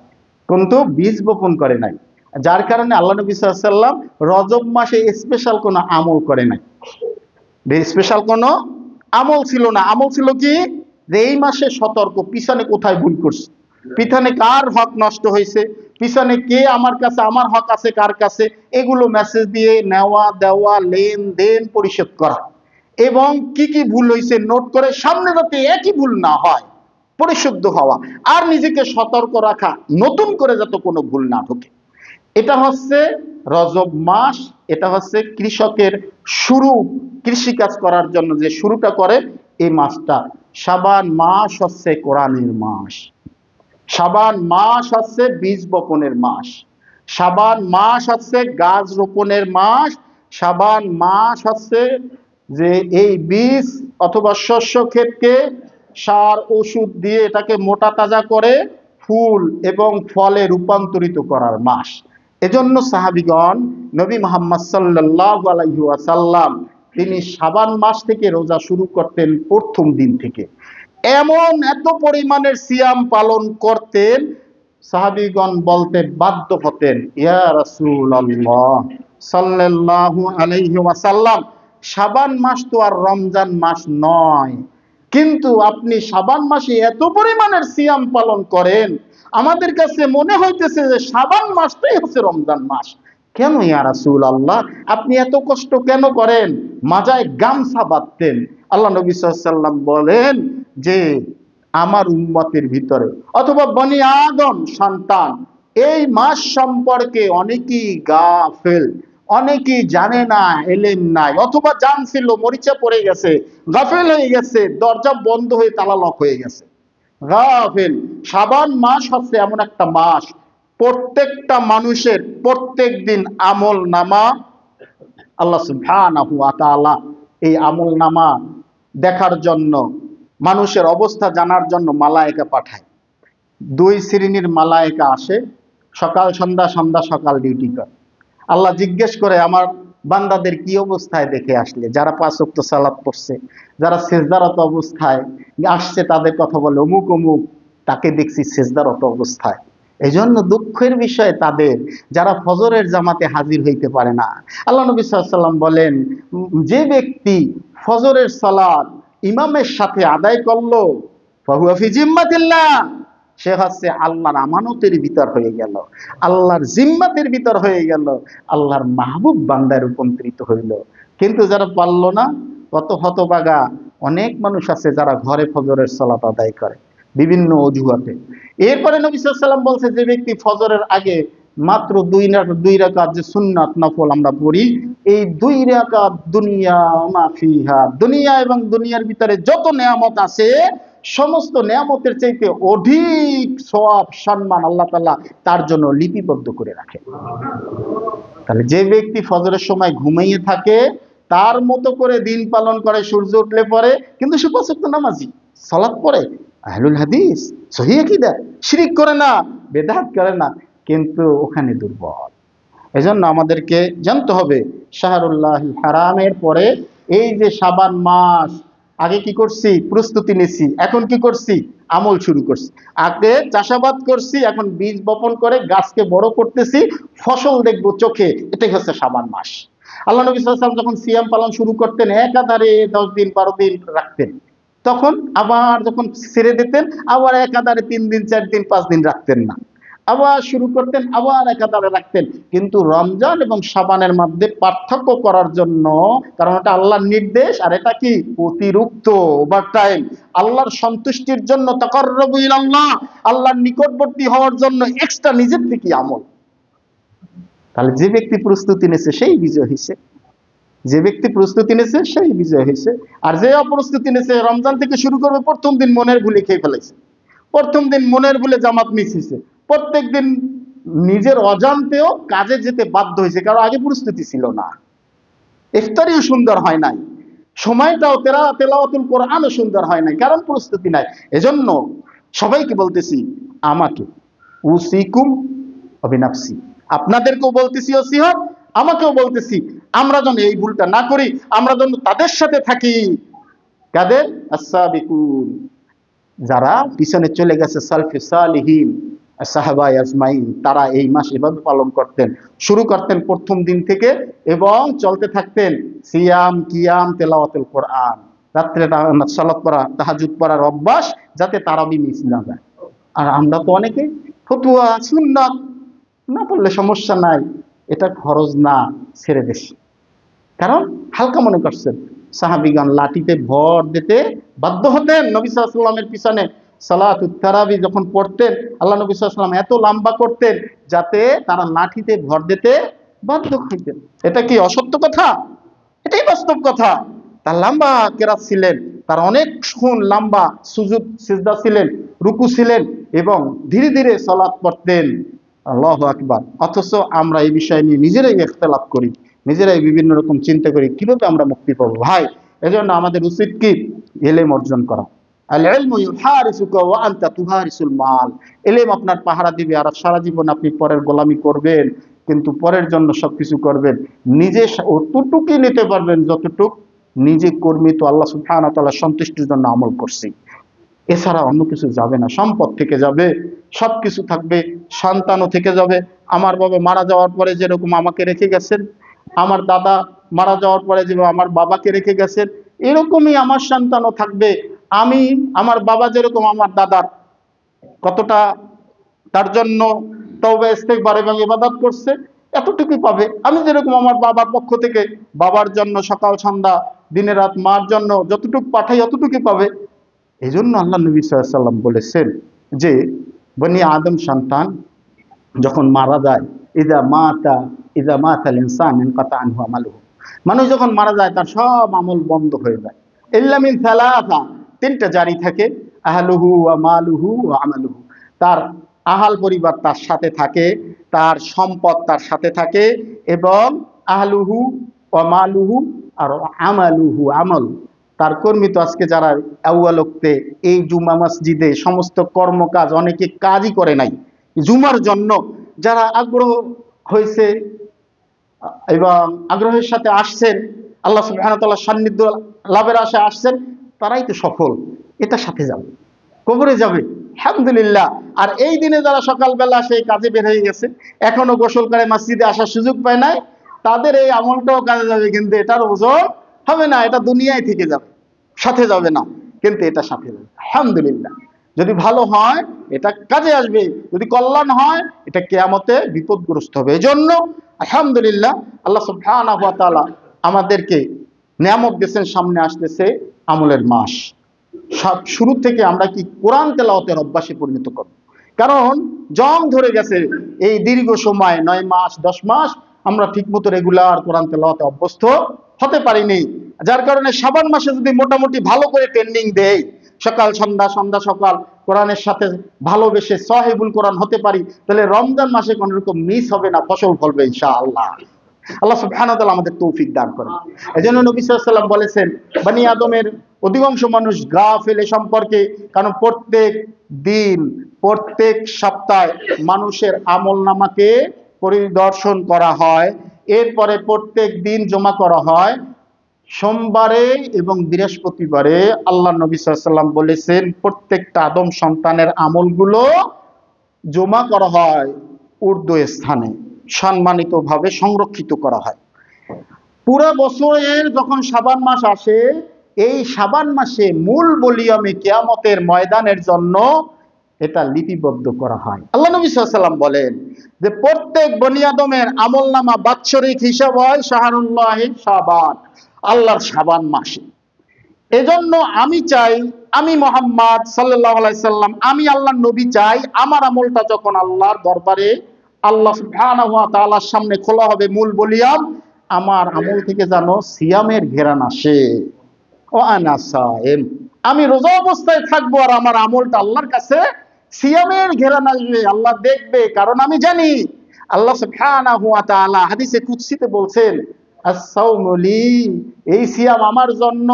কিন্তু বীজ বপন করে নাই। যার কারণে আল্লাহ নবী সাল্লাল্লাহু আলাইহি ওয়াসাল্লাম রজব মাসে স্পেশাল কোনো আমল করে নাই। স্পেশাল কোনো আমল ছিল না। আমল ছিল কি? যে এই মাসে সতর্ক, পিছনে কোথায় ভুল করছে, পিছনে কার হক নষ্ট হয়েছে, পিছনে কে আমার কাছে, আমার হক আছে কার কাছে, এগুলো মেসেজ দিয়ে নেওয়া দেওয়া, লেনদেন পরিশোধ করা, এবং কি কি ভুল হয়েছে নোট করে সামনে যাতে একই ভুল না হয় পরিশুদ্ধ হওয়া, আর নিজেকে সতর্ক রাখা, নতুন করে যাতে কোনো ভুল না ঢোকে। এটা হচ্ছে রজব মাস। এটা হচ্ছে কৃষকের শুরু, কৃষিকাজ করার জন্য যে শুরুটা করে এই মাসটা। শাবান মাস হচ্ছে কোরআনের মাস। শাবান মাস হচ্ছে বীজ বপনের মাস। শাবান মাস হচ্ছে গাছ রোপণের মাস। শাবান মাস হচ্ছে যে এই বীজ অথবা শস্য ক্ষেতকে সার ওষুধ দিয়ে এটাকে মোটা তাজা করে ফুল এবং ফলে রূপান্তরিত করার মাস। এজন্য সাহাবীগণ নবী মুহাম্মদ সাল্লাল্লাহু আলাইহি ওয়াসাল্লাম তিনি শাবান মাস থেকে রোজা শুরু করতেন, প্রথম দিন থেকে। এমন এত পরিমাণের সিয়াম পালন করতেন, সাহাবীগণ বলতে বাধ্য হতেন, ইয়া রাসূলুল্লাহ সাল্লাল্লাহু আলাইহি ওয়াসাল্লাম, শাবান মাস তো আর রমজান মাস নয়, কিন্তু আপনি শাবান মাসে এত পরিমাণের সিয়াম পালন করেন, আমাদের কাছে মনে হইতেছে যে শাবান মাসটাই হচ্ছে রমজান মাস। কেন ইয়া রাসূলুল্লাহ, আপনি এত কষ্ট কেন করেন? মাজায় গামছা বাঁধতেন। আল্লাহ নবী সাল্লাল্লাহু আলাইহি ওয়াসাল্লাম বলেন যে আমার উম্মতের ভিতরে অথবা বনি আদম সন্তান এই মাস সম্পর্কে অনেকেই গাফেল, অনেকেই জানে না, এলেম নাই, অথবা জানছিল মরিচা পড়ে গেছে, গাফেল হয়ে গেছে, দরজা বন্ধ হয়ে তালা লক হয়ে গেছে, গাফেল। শাবান মাস হচ্ছে এমন একটা মাস, প্রত্যেকটা মানুষের প্রত্যেক দিন আমল নামা আল্লাহ সুবহানাহু ওয়া তাআলা এই আমল নামা দেখার জন্য, মানুষের অবস্থা জানার জন্য মালায়েকা পাঠায়। 2 শ্রেণীর মালায়েকা আসে, সকাল সন্ধ্যা, সন্ধ্যা সকাল ডিউটি করে। আল্লাহ জিজ্ঞেস করে আমার বান্দাদের কি অবস্থায় দেখে আসলে? যারা 5 ওয়াক্ত সালাত পড়ছে, যারা সিজদারত অবস্থায় আসছে, তাদের কথা বলে অমুক অমুক, তাকে দেখছি সিজদারত অবস্থায়। এই জন্য দুঃখের বিষয় তাদের যারা ফজরের জামাতে হাজির হইতে পারে না। আল্লাহ নবী সাল্লাল্লাহু আলাইহি ওয়াসাল্লাম বলেন, যে ব্যক্তি ফজরের সালাত ইমামের সাথে আদায় করলো, ফাহুয়া ফি জিম্মাতিল্লাহ, সে হচ্ছে আল্লাহর আমানতের ভিতর হয়ে গেল, আল্লাহর জিম্মাতের ভিতর হয়ে গেল, আল্লাহর মাহবুব বান্দায় রূপান্তরিত হইল। কিন্তু যারা পারলো না, কত হতভাগা অনেক মানুষ আছে যারা ঘরে ফজরের সালাত আদায় করে বিভিন্ন অজুহাতে। এরপরে নবী সাল্লাল্লাহু আলাইহি ওয়াসাল্লাম বলছে, যে ব্যক্তি ফজরের আগে মাত্র 2 রাকাত যে সুন্নাত নফল আমরা পড়ি, এই 2 রাকাত দুনিয়া মা ফিহা, দুনিয়া এবং দুনিয়ার ভিতরে যত নেয়ামত আছে সমস্ত নেয়ামতের চাইতে অধিক সওয়াব সম্মান আল্লাহ তাআলা তার জন্য লিপিবদ্ধ করে রাখে। তাহলে যে ব্যক্তি ফজরের সময় ঘুমিয়ে থাকে, তার মতো করে দিন পালন করে, সূর্য উঠলে পরে, কিন্তু সে 5 ওয়াক্ত নামাজি, সালাত পড়ে, আহলুল হাদিস, সহিহ আকীদা, শিরিক করে না, বেদাত করে না, কিন্তু ওখানে দুর্বল। এজন্য আমাদেরকে জানতে হবে শাহরুল্লাহিল হারামের পরে এই যে শাবান মাস, আগে কি করছি? প্রস্তুতি নিছি। এখন কি করছি? আমল শুরু করছি। আগে চাষাবাদ করছি, এখন বীজ বপন করে গাছকে বড় করতেছি, ফসল দেখবো চোখে। এটাই হচ্ছে শাবান মাস। আল্লাহ নবী সাল্লাল্লাহু আলাইহি ওয়াসাল্লাম যখন সিয়াম পালন শুরু করতেন, একাধারে 10 দিন 12 দিন রাখতেন। তখন আবার যখন ছেড়ে দিতেন, আবার একাধারে 3 দিন 4 দিন 5 দিন রাখতেন না, আবার শুরু করতেন, আবার একাধারে রাখতেন। কিন্তু রমজান এবং শাবানের মধ্যে পার্থক্য করার জন্য, কারণ এটা আল্লাহর নির্দেশ, আর এটা কি? অতিরিক্ত, ওভার টাইম, আল্লাহর সন্তুষ্টির জন্য, তাকাররুবু ইলাল্লাহ, আল্লাহর নিকটবর্তী হওয়ার জন্য এক্সট্রা নিজের থেকে আমল। তাহলে যে ব্যক্তি প্রস্তুতি নিয়েছে সেই বিজয় হয়েছে, যে ব্যক্তি প্রস্তুতি নিয়েছে সেই বিজয় হয়েছে। আর যে অপ্রস্তুতি নিয়েছে, রমজান থেকে শুরু করবে, প্রথম দিন মনের ভুলে খেয়ে ফেলেছে, প্রথম দিন মনের ভুলে জামাত মিস হয়েছে, প্রত্যেক দিন নিজের অজান্তেও কাজে যেতে বাধ্য হয়েছে, কারণ আগে প্রস্তুতি ছিল না। ইফতারিও সুন্দর হয় নাই, সময়টাও তেলাওয়াতুল কোরআনও সুন্দর হয় নাই, কারণ প্রস্তুতি নাই। এজন্য সবাইকে বলতেছি, আমাকে উসিকুম অবিনাফসি, আপনাদেরকেও বলতেছি ওসিয়ত, আমাকেও বলতেছি, আমরা যেন এই ভুলটা না করি, আমরা যেন তাদের সাথে থাকি। কাদের? আস-সাবিকুন, যারা পিছনে চলে গেছে, সালফে সালিহিন, সাহাবা আজমাইন, তারা এই মাস ইবাদত পালন করতেন, শুরু করতেন প্রথম দিন থেকে এবং চলতে থাকতেন সিয়াম, কিয়াম, তেলাওয়াতুল কোরআন, রাত্রে সালাত পড়া, তাহাজ্জুদ পড়ার অভ্যাস, যাতে তারাবি মিস না যায়। আর আমরা তো অনেকে ফতুয়া, সুন্নাত না পড়লে সমস্যা নাই, এটা খরচ না, ছেড়ে দেশে, কারণ হালকা মনে করছেন। সাহাবিগান লাঠিতে ভর দিতে বাধ্য হতেন নবী সাল্লাল্লাহু আলাইহি ওয়াসাল্লামের পিছনে। সালাতুত তারাবি যখন পড়তেন, আল্লাহ নবী সাল্লাল্লাহু আলাইহি ওয়াসাল্লাম এত লম্বা করতেন যাতে তারা লাঠিতে ভর দিতে বাধ্য হইতেন। এটা কি অসত্য কথা? এটাই বাস্তব কথা। তার লম্বা কেরাত ছিলেন, তার অনেক লম্বা সুজুদ সিজদা ছিলেন, রুকু ছিলেন, এবং ধীরে ধীরে সালাত পড়তেন। আল্লাহু আকবার। অথচ আমরা এই বিষয় নিয়ে নিজেরাই ইখতিলাফ করি, নিজেরাই বিভিন্ন রকম চিন্তা করি কিভাবে আমরা মুক্তি পাবো। ভাই, এজন্য আমাদের উচিত কি? ইলম অর্জন করা। আল ইলমু ইউহারিসুকা ওয়া আনতা তুহারিসুল মাল। ইলম আপনার পাহারা দিবে, আর সারা জীবন আপনি পরের গোলামি করবেন, কিন্তু পরের জন্য সবকিছু করবেন। নিজে অতটুকুই নিতে পারবেন যতটুক নিজে কর্মী, তো আল্লাহ সুবহানাহু ওয়া তাআলা সন্তুষ্টির জন্য আমল করছি, এছাড়া অন্য কিছু যাবে না। সম্পদ থেকে যাবে, সবকিছু থাকবে, সন্তানও থেকে যাবে। আমার বাবা মারা যাওয়ার পরে যেরকম আমাকে রেখে গেছেন, আমার দাদা মারা যাওয়ার পরে যেভাবে আমার বাবাকে রেখে গেছেন, এরকমই আমার সন্তানও থাকবে। আমি, আমার বাবা যেরকম আমার দাদার কতটা তার জন্য তওবা ইস্তেগফার এবং ইবাদত করছে, এতটুকুই পাবে। আমি যেরকম আমার বাবার পক্ষ থেকে বাবার জন্য সকাল সন্ধ্যা দিনে রাত মার জন্য যতটুকু পাঠাই, অতটুকুই পাবে। এই জন্য আল্লাহ নবী সাল্লাল্লাহু আলাইহি ওয়াসাল্লাম বলেছেন যে বনি আদম সন্তান যখন মারা যায়, ইযা মাতাল ইনসান ইনকাতা আনহু আমালুহু, মানুষ যখন মারা যায় তার সব আমল বন্ধ হয়ে যায়। ইল্লা মিন সালাসা, তিনটা জারি থাকে, আহলুহু ওয়া মালুহু ওয়া আমালুহু, তার আহাল পরিবার তার সাথে থাকে, তার সম্পদ তার সাথে থাকে, এবং আহলুহু ওয়া মালুহু আর আমালুহু, আমল, তার কর্মী। তো আজকে যারা আউয়ালক্তে এই জুমা মসজিদে সমস্ত কর্মকাজ, অনেকে কাজই করে নাই জুমার জন্য, যারা আগ্রহ হয়েছে এবং আগ্রহের সাথে আসছেন, আল্লাহ সুবহানাহু ওয়া তাআলার সান্নিধ্য লাভের আশায় আসছেন, তারাই তো সফল। এটা সাথে যাবে, কবরে যাবে, আলহামদুলিল্লাহ। আর এই দিনে যারা সকালবেলা সেই কাজে বের হয়ে গেছে, এখনো গোসল করে মসজিদে আসার সুযোগ পায় নাই, তাদের এই আমলটাও কাজে যাবে, কিন্তু এটার ওজন হবে না, এটা দুনিয়ায় থেকে যাবে, সাথে যাবে না, কিন্তু এটা সাথে যাবে। আলহামদুলিল্লাহ, যদি ভালো হয় এটা কাজে আসবে, যদি কল্যাণ হয় এটা কিয়ামতে বিপদগ্রস্ত হবে। এজন্য আলহামদুলিল্লাহ, আল্লাহ সুবহানাহু ওয়া তাআলা আমাদেরকে নিয়ামত দিয়েছেন, সামনে আসতেছে আমলের মাস। সব শুরু থেকে আমরা কি কোরআন তেলাওয়াতের অভ্যাসে পরিণত করব, কারণ জং ধরে গেছে এই দীর্ঘ সময় 9 মাস 10 মাস আমরা ঠিকমতো রেগুলার কোরআন তেলাওয়াতে অভ্যস্ত হতে পারিনি। যার কারণে শাবান মাসে যদি মোটামুটি ভালো করে ট্রেনিং দেই, সকাল সন্ধ্যা, সন্ধ্যা সকাল কোরআনের সাথে ভালোবেসে সাহিবুল কোরআন হতে পারি, তাহলে রমজান মাসে কোনো রকম মিস হবে না, ফসল ফলবে ইনশাআল্লাহ। আল্লাহ সুবহানাহু ওয়া তাআলা আমাদের তৌফিক দান করেন। এজন্য নবী সাল্লাল্লাহু আলাইহি ওয়াসাল্লাম বলেছেন, বনি আদমের অধিকাংশ মানুষ গাফেল এ সম্পর্কে, কারণ প্রত্যেক দিন প্রত্যেক সপ্তাহে মানুষের আমলনামাকে পরিদর্শন করা হয়, এরপরে প্রত্যেক দিন জমা করা হয়। সোমবারে এবং বৃহস্পতিবারে আল্লাহ নবী সাল্লাল্লাহু আলাইহি ওয়াসাল্লাম বলেছেন প্রত্যেকটা আদম সন্তানের আমলগুলো জমা করা হয় উর্দু স্থানে, সম্মানিতভাবে সংরক্ষিত করা হয়। পুরো বছরের যখন শাবান মাস আসে, এই শাবান মাসে মূল ভলিউমে কিয়ামতের ময়দানের জন্য এটা লিপিবদ্ধ করা হয়। আল্লাহ নবী সাল্লাল্লাহু আলাইহি ওয়াসাল্লাম বলেন যে প্রত্যেক বনি আদমের আমলনামা বাৎসরিক হিসাব হয় শাহরুল্লাহি শাবান, আল্লাহর শাবান মাসে। এজন্য আমি চাই, আমি মুহাম্মদ সাল্লাল্লাহু আলাইহি সাল্লাম, আমি আল্লাহর নবী চাই, আমার আমলটা যখন আল্লাহর দরবারে আল্লাহ সুবহানাহু ওয়া তাআলার সামনে খোলা হবে মূল ভলিউম, আমার আমল থেকে যেন সিয়ামের ঘেরান আসে। ও আনা সায়েম, আমি রোজা অবস্থায় থাকবো আর আমার আমলটা আল্লাহর কাছে সিয়ামের ঘেরান আসবে, আল্লাহ দেখবে। কারণ আমি জানি আল্লাহ সুবহানাহু ওয়া তাআলা হাদিসে কুদসিতে বলছেন, as-sawmu li, এই সিয়াম আমার জন্য,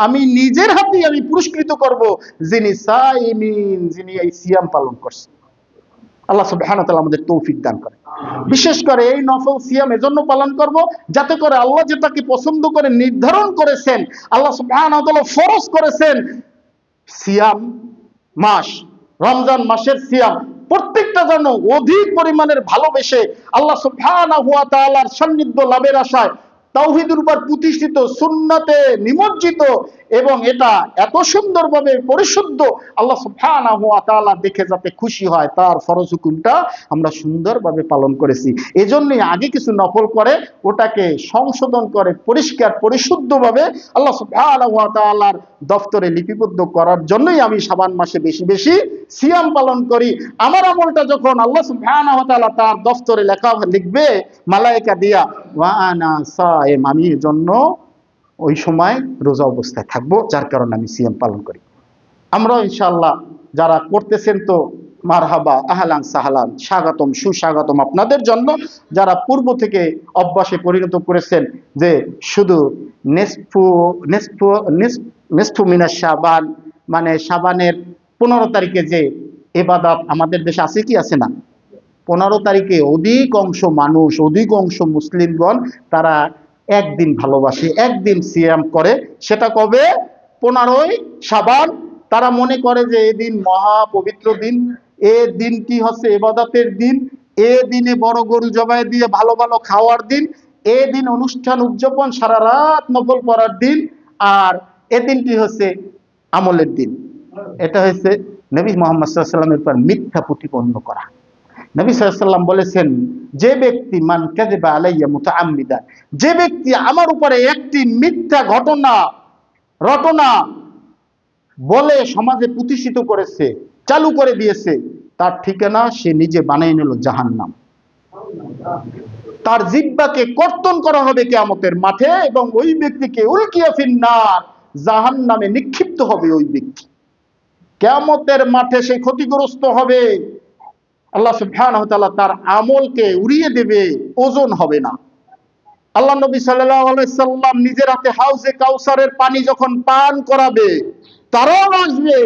আমি নিজের হাতে আমি পুরস্কৃত করব যিনি সাইমিন, যিনি এই সিয়াম পালন করছেন। আল্লাহ সুবহানাহু ওয়া তাআলা আমাদের তৌফিক দান করেন। বিশেষ করে এই নফল সিয়াম এজন্য পালন করব যাতে করে আল্লাহ যেটাকে পছন্দ করে নির্ধারণ করেছেন, আল্লাহ সুবহানাহু ওয়া তাআলা ফরজ করেছেন সিয়াম মাস, রমজান মাসের সিয়াম প্রত্যেকটা যেন অধিক পরিমাণের ভালোবেসে আল্লাহ সুবহানাহু ওয়া তাআলার সান্নিধ্য লাভের আশায় তাওহীদের উপর প্রতিষ্ঠিত, সুন্নাতে নিমজ্জিত, এবং এটা এত সুন্দরভাবে পরিশুদ্ধ, আল্লাহ সুবহানাহু ওয়া তাআলা দেখে যাতে খুশি হয়, তার ফরজ হুকুমটা আমরা সুন্দরভাবে পালন করেছি। এজন্যই আগে কিছু নফল করে ওটাকে সংশোধন করে পরিষ্কার পরিশুদ্ধভাবে আল্লাহ সুবহানাহু ওয়া তাআলার দফতরে লিপিবদ্ধ করার জন্যই আমি শাবান মাসে বেশি বেশি সিয়াম পালন করি। আমার আমলটা যখন আল্লাহ সুবহানাহু ওয়া তাআলা তার দফতরে লিখবে মালায়েকা দিয়া, ওয়া আনা সায়েম, আমি এজন্য ওই সময় রোজা অবস্থায় থাকবো, যার কারণে আমি সিয়াম পালন করি। আমরা ইনশাআল্লাহ যারা করতেছেন তো মারহাবা, আহলান সাহলান, স্বাগতম, সুস্বাগতম আপনাদের জন্য। যারা পূর্ব থেকে অভ্যাসে পরিণত করেছেন যে শুধু নেসফু মিনাশ শাবান, মানে শাবানের 15 তারিখে যে ইবাদত আমাদের দেশে আছে কি আছে না, 15 তারিখে অধিকাংশ মানুষ, অধিকাংশ মুসলিমগণ তারা একদিন ভালোবাসে, একদিন সিয়াম করে। সেটা কবে? 15ই শাবান। তারা মনে করে যে এই দিন মহা পবিত্র দিন, এ দিনটি হচ্ছে ইবাদতের দিন, এ দিনে বড় গরু জবাই দিয়ে ভালো ভালো খাওয়ার দিন, এ দিন অনুষ্ঠান উদযাপন সারা রাত নফল পড়ার দিন, আর এ দিনটি হচ্ছে আমলের দিন। এটা হচ্ছে নবী মুহাম্মদ সাল্লাল্লাহু আলাইহি ওয়াসাল্লামের উপর মিথ্যা প্রতিপন্ন করা। নবী সাল্লাল্লাহু আলাইহি ওয়াসাল্লাম বলেছেন, যে ব্যক্তি মান কাযাবা আলাইয়া মুতাআম্মিদান, যে ব্যক্তি আমার উপরে একটি মিথ্যা রটনা বলে সমাজে প্রতিষ্ঠিত করেছে, চালু করে দিয়েছে, তার ঠিকানা সে নিজে বানিয়ে নিল জাহান্নাম। তার জিহ্বাকে কর্তন করা হবে কিয়ামতের মাঠে এবং ওই ব্যক্তিকে উলকিয়া ফিন্নার, জাহান্নামে নিক্ষিপ্ত হবে ওই ব্যক্তি। কিয়ামতের মাঠে সে ক্ষতিগ্রস্ত হবে। আল্লাহ সুবহানাহু ওয়া তাআলা তার আমলকে উড়িয়ে দেবে, ওজন হবে না। আল্লাহ নবী সাল্লাল্লাহু আলাইহি সাল্লাম নিজের হাতে হাউজে কাউসারের পানি যখন পান করাবে, তারাও আসবে,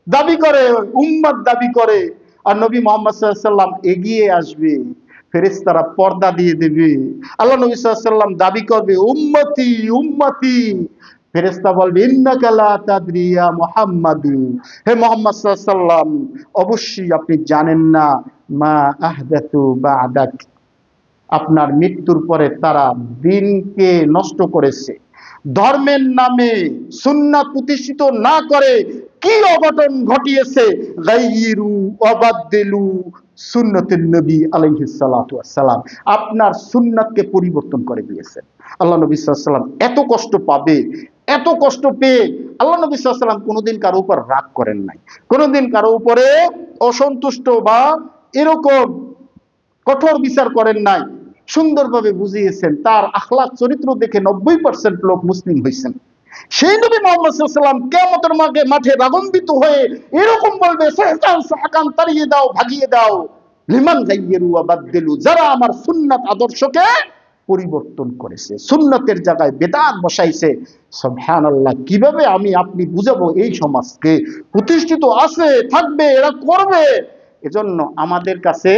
দাবি করে, উম্মত দাবি করে, আর নবী মুহাম্মদ সাল্লাল্লাহু আলাইহি সাল্লাম এগিয়ে আসবে, ফেরেশতারা পর্দা দিয়ে দেবে। আল্লাহ নবী সাল্লাল্লাহু আলাইহি সাল্লাম দাবি করবে, উম্মতি উম্মতি, ফেরেশতা বলবে, ইন্নাকা লা তাদরি ইয়া মুহাম্মাদু, হে মুহাম্মদ সাল্লাল্লাহু আলাইহি সাল্লাম, অবশ্যই আপনি জানেন না, মা আহদাতু বা'দাক, আপনার মৃত্যুর পরে তারা দিনকে নষ্ট করেছে, ধর্মের নামে সুন্নাত প্রতিষ্ঠিত না করে কি অঘটন ঘটিয়েছে, গায়িরু ওয়াবাদদিলু সুন্নাতুন নবী আলাইহিস সালাতু ওয়াস সালাম, আপনার সুন্নাতকে পরিবর্তন করে দিয়েছেন। আল্লাহ নবী সাল্লাল্লাহু আলাইহি সাল্লাম এত কষ্ট পাবে, এত কষ্ট পেয়ে আল্লাহ নবী সাল্লাল্লাহু আলাইহি সাল্লাম কোনোদিন কারো উপর রাগ করেন নাই, কোনোদিন কারো উপরে অসন্তুষ্ট বা এরকম কঠোর বিচার করেন নাই, সুন্দরভাবে বুঝিয়েছেন। তার আখলাক চরিত্র দেখে 90% লোক মুসলিম হয়েছেন। সেই নবী মুহাম্মদ সাল্লাল্লাহু আলাইহি ওয়াসাল্লাম কিয়ামতের মাঠে রাগান্বিত হয়ে এরকম বলবে, সাহকান সাহকান, তাড়িয়ে দাও, ভাগিয়ে দাও, লিমান গায়্যিরু ওয়া বাদদিলু, যারা আমার সুন্নাত আদর্শকে পরিবর্তন করেছে, সুন্নতের জায়গায় বেদাত বসাইছে। সুবহানাল্লাহ, কিভাবে আমি আপনি বুঝাবো এই সমাজকে? প্রতিষ্ঠিত আছে, থাকবে, এরা করবে। এজন্য আমাদের কাছে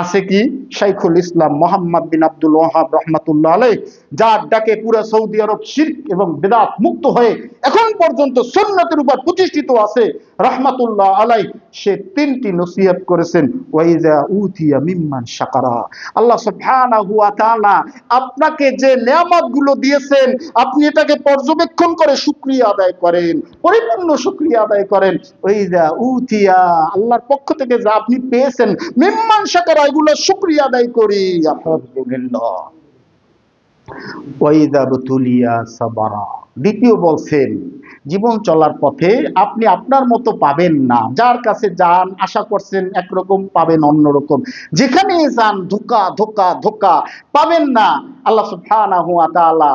আছে কি? শাইখুল ইসলাম মুহাম্মদ বিন আব্দুল ওয়াহাব রাহমাতুল্লাহ আলাইহ, যার ডাকে পুরো সৌদি আরব শিরক এবং বিদআত মুক্ত হয়ে এখন পর্যন্ত সুন্নতের উপর প্রতিষ্ঠিত আছে রাহমাতুল্লাহ আলাইহ। সে তিনটি নসিহত করেছেন। ওয়াইজা উতিয়া মিম্মান শাকারা, আল্লাহ সুবহানাহু ওয়া তাআলা আপনাকে যে নেয়ামতগুলো দিয়েছেন, আপনি এটাকে পর্যবেক্ষণ করে শুকরিয়া আদায় করেন, পরিপূর্ণ শুকরিয়া আদায় করেন। ওয়াইজা উতিয়া, আল্লাহর পক্ষ থেকে যা আপনি পেয়েছেন, মিম্মান শাকারা, এগুলো শুকরিয়া আদায় করি। আলহামদুলিল্লাহ। ওয়াইদা বুতুলিয়া সাবারা, দ্বিতীয় বলছেন জীবন চলার পথে আপনি আপনার মতো পাবেন না। যার কাছে যান আশা করছেন একরকম, পাবেন অন্যরকম। যেখানে যান ধোঁকা ধোঁকা ধোঁকা, পাবেন না। আল্লাহ সুবহানাহু ওয়া তাআলা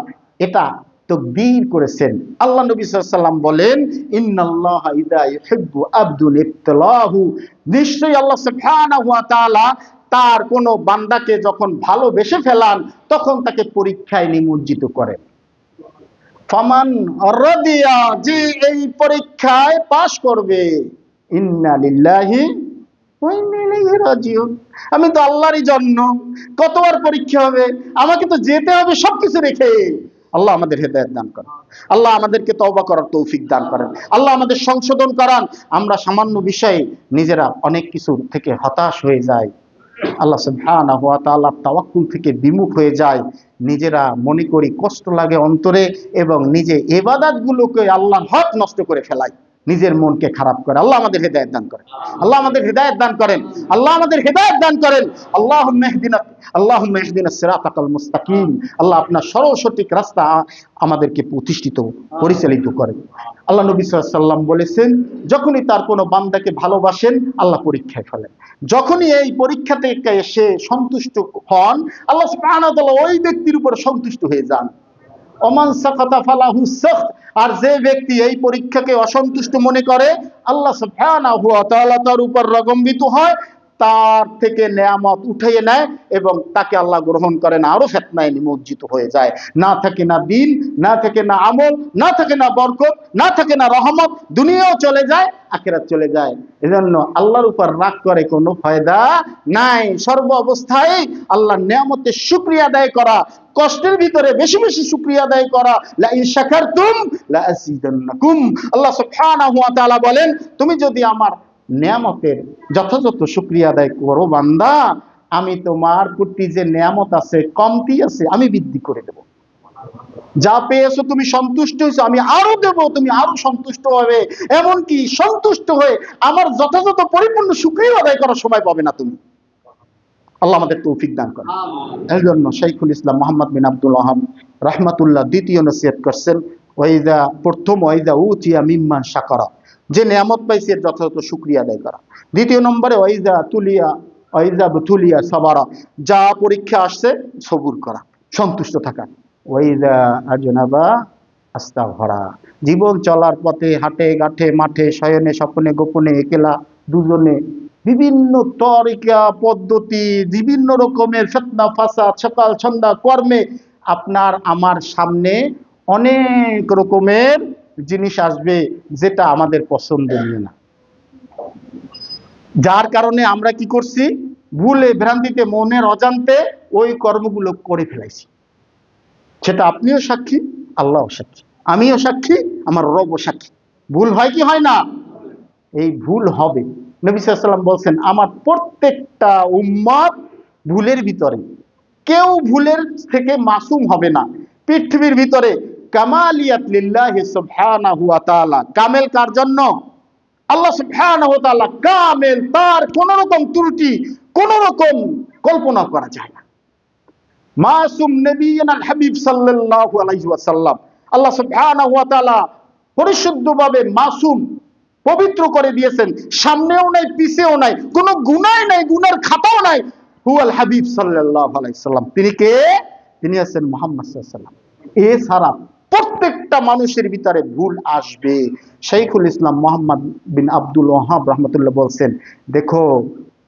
এটা তাকদীর করেছেন। আল্লাহ নবী সাল্লাল্লাহু আলাইহি ওয়াসাল্লাম বলেন, ইন্নাল্লাহা ইযা ইউহিব্বু আবদুন ইবতালাহু, নিশ্চয়ই আল্লাহ সুবহানাহু ওয়া তাআলা তার কোন বান্দাকে যখন ভালোবেসে ফেলান, তখন তাকে পরীক্ষায় নিমজ্জিত করেন। ফামান রাদিয়া, যে এই পরীক্ষায় পাশ করবে, ইন্না লিল্লাহি ওয়া ইন্না ইলাইহি রাজিউন, আমি তো আল্লাহরই জন্য, কতবার পরীক্ষা হবে, আমাকে তো যেতে হবে সবকিছু রেখে। আল্লাহ আমাদের হেদায়েত দান করেন, আল্লাহ আমাদেরকে তওবা করার তৌফিক দান করেন, আল্লাহ আমাদের সংশোধন করান। আমরা সামান্য বিষয়ে নিজেরা অনেক কিছু থেকে হতাশ হয়ে যাই, আল্লাহ সুবহানাহু ওয়া তাআলার তাওয়াক্কুল থেকে বিমুখ হয়ে যায়, নিজেরা মনে করি কষ্ট লাগে অন্তরে, এবং নিজে ইবাদতগুলোকে আল্লাহর হক নষ্ট করে ফেলাই, নিজের মনকে খারাপ করে। আল্লাহ আমাদের হেদায়েত দান করেন, আল্লাহ আমাদের হেদায়েত দান করেন, আল্লাহ আমাদের হেদায়েত দান করেন। আল্লাহুম্মা ইহদিনাস সিরাতাল মুস্তাকিম, আল্লাহ আপনার সরল সঠিক রাস্তা আমাদেরকে প্রতিষ্ঠিত পরিচালিত করেন। আল্লাহ নবী সাল্লাল্লাহু আলাইহি ওয়াসাল্লাম বলেছেন, যখনই তার কোনো বান্দাকে ভালোবাসেন আল্লাহ পরীক্ষায় ফেলেন। যখনই এই পরীক্ষা থেকে সে সন্তুষ্ট হন, আল্লাহ সুবহানাহু ওয়া তাআলা ওই ব্যক্তির উপর সন্তুষ্ট হয়ে যান। ওমান সাকাতা ফালাহু সাখত, আর যে ব্যক্তি এই পরীক্ষাকে অসন্তুষ্ট মনে করে, আল্লাহ সুবহানাহু ওয়া তাআলা তার উপর রাগান্বিত হয়, তার থেকে নেয়ামত উঠিয়ে নেয় এবং তাকে আল্লাহ গ্রহণ করে না, আরো ফিতনায় নিমজ্জিত হয়ে যায়। না থাকে না দিন, না থাকে না আমল, না থাকে না বরকত, না থাকে না রহমত, দুনিয়াও চলে যায়, আখিরাত চলে যায়। এজন্য আল্লাহর উপর রাগ করে কোনো ফায়দা নাই। সর্ব অবস্থায় আল্লাহর নেয়ামতের শুকরিয়া আদায় করা, কষ্টের ভিতরে বেশি বেশি শুকরিয়া আদায় করা। লা ইন শাকারতুম লা আযীদান্নাকুম, আল্লাহ সুবহানাহু ওয়া তাআলা বলেন, তুমি যদি আমার নেয়ামতের যথাযথ শুকরিয়া আদায় করো বান্দা, আমি তোমার প্রতি যে নেয়ামত আছে, কমতি আছে, আমি বৃদ্ধি করে দেব। যা পেয়েছো তুমি সন্তুষ্ট হয়েছো, আমি আরো দেব, তুমি আরো সন্তুষ্ট হবে। এমনকি সন্তুষ্ট হয়ে আমার যথাযথ পরিপূর্ণ শুকরিয়া আদায় করার সময় পাবে না তুমি। আল্লাহ আমাদের তৌফিক দান করেন। এই জন্য শাইখুল ইসলাম মুহাম্মদ বিন আব্দুল ওয়াহাব রাহমাতুল্লাহ দ্বিতীয় নসিহত করছেন, ওয়াইদা, প্রথম ওয়াইদা উতিয়া মিম্মান শাকারা, যে নিয়ামত পাইছে এর যথাযথ শুকরিয়া আদায় করা। দ্বিতীয় নম্বরে ওয়াইদা বুতুলিয়া সাবারা, যা পরীক্ষা আসছে সবুর করা, সন্তুষ্ট থাকা। ওয়াইদা আজনাবা আস্তাগফারা, জীবন চলার পথে হাটে ঘাটে মাঠে শয়নে স্বপ্নে গোপনে একলা দুজনে বিভিন্ন তরিকা পদ্ধতি, বিভিন্ন রকমের ফিতনা ফাসাদ, সকাল সন্ধ্যা কর্মে আপনার আমার সামনে অনেক রকমের জিনিস আসবে যেটা আমাদের পছন্দনীয় না, যার কারণে আমরা কি করছি, ভুলে ভ্রান্তিতে মনের অজান্তে ওই কর্মগুলো করে ফেলাইছি। সেটা আপনিও সাক্ষী, আল্লাহও সাক্ষী, আমিও সাক্ষী, আমার রবও সাক্ষী। ভুল হয় কি হয় না? এই ভুল হবে। নবী সাল্লাল্লাহু আলাইহি ওয়াসাল্লাম বলছেন, আমার প্রত্যেকটা উম্মত ভুলের ভিতরে, কেউ ভুলের থেকে মাসুম হবে না পৃথিবীর ভিতরে। কামালিয়াত লিল্লাহি সুবহানাহু ওয়া তাআলা, কামেল কার জন্য? আল্লাহ সুবহানাহু ওয়া তাআলা কামেল, তার কোন রকম ত্রুটি, কোন রকম কল্পনা করা যায় না। মাসুম নবিয়ুল হাবিব সাল্লাল্লাহু আলাইহি ওয়াসাল্লাম, আল্লাহ সুবহানাহু ওয়া তাআলা পরিশুদ্ধভাবে মাসুম, পবিত্র করে দিয়েছেন, সামনেও নাই পিছেও নাই, কোনো গুনাহ নাই, গুনার খাতাও নাই। হুয়াল হাবিব সাল্লাল্লাহু আলাইহি ওয়াসাল্লাম, তিনি কে? তিনি আছেন মুহাম্মদ সাল্লাল্লাহু আলাইহি ওয়াসাল্লাম। এছাড়া প্রত্যেকটা মানুষের ভিতরে ভুল আসবে। শাইখুল ইসলাম মুহাম্মদ বিন আব্দুল ওয়াহাব রাহমাতুল্লাহ বলছেন, দেখো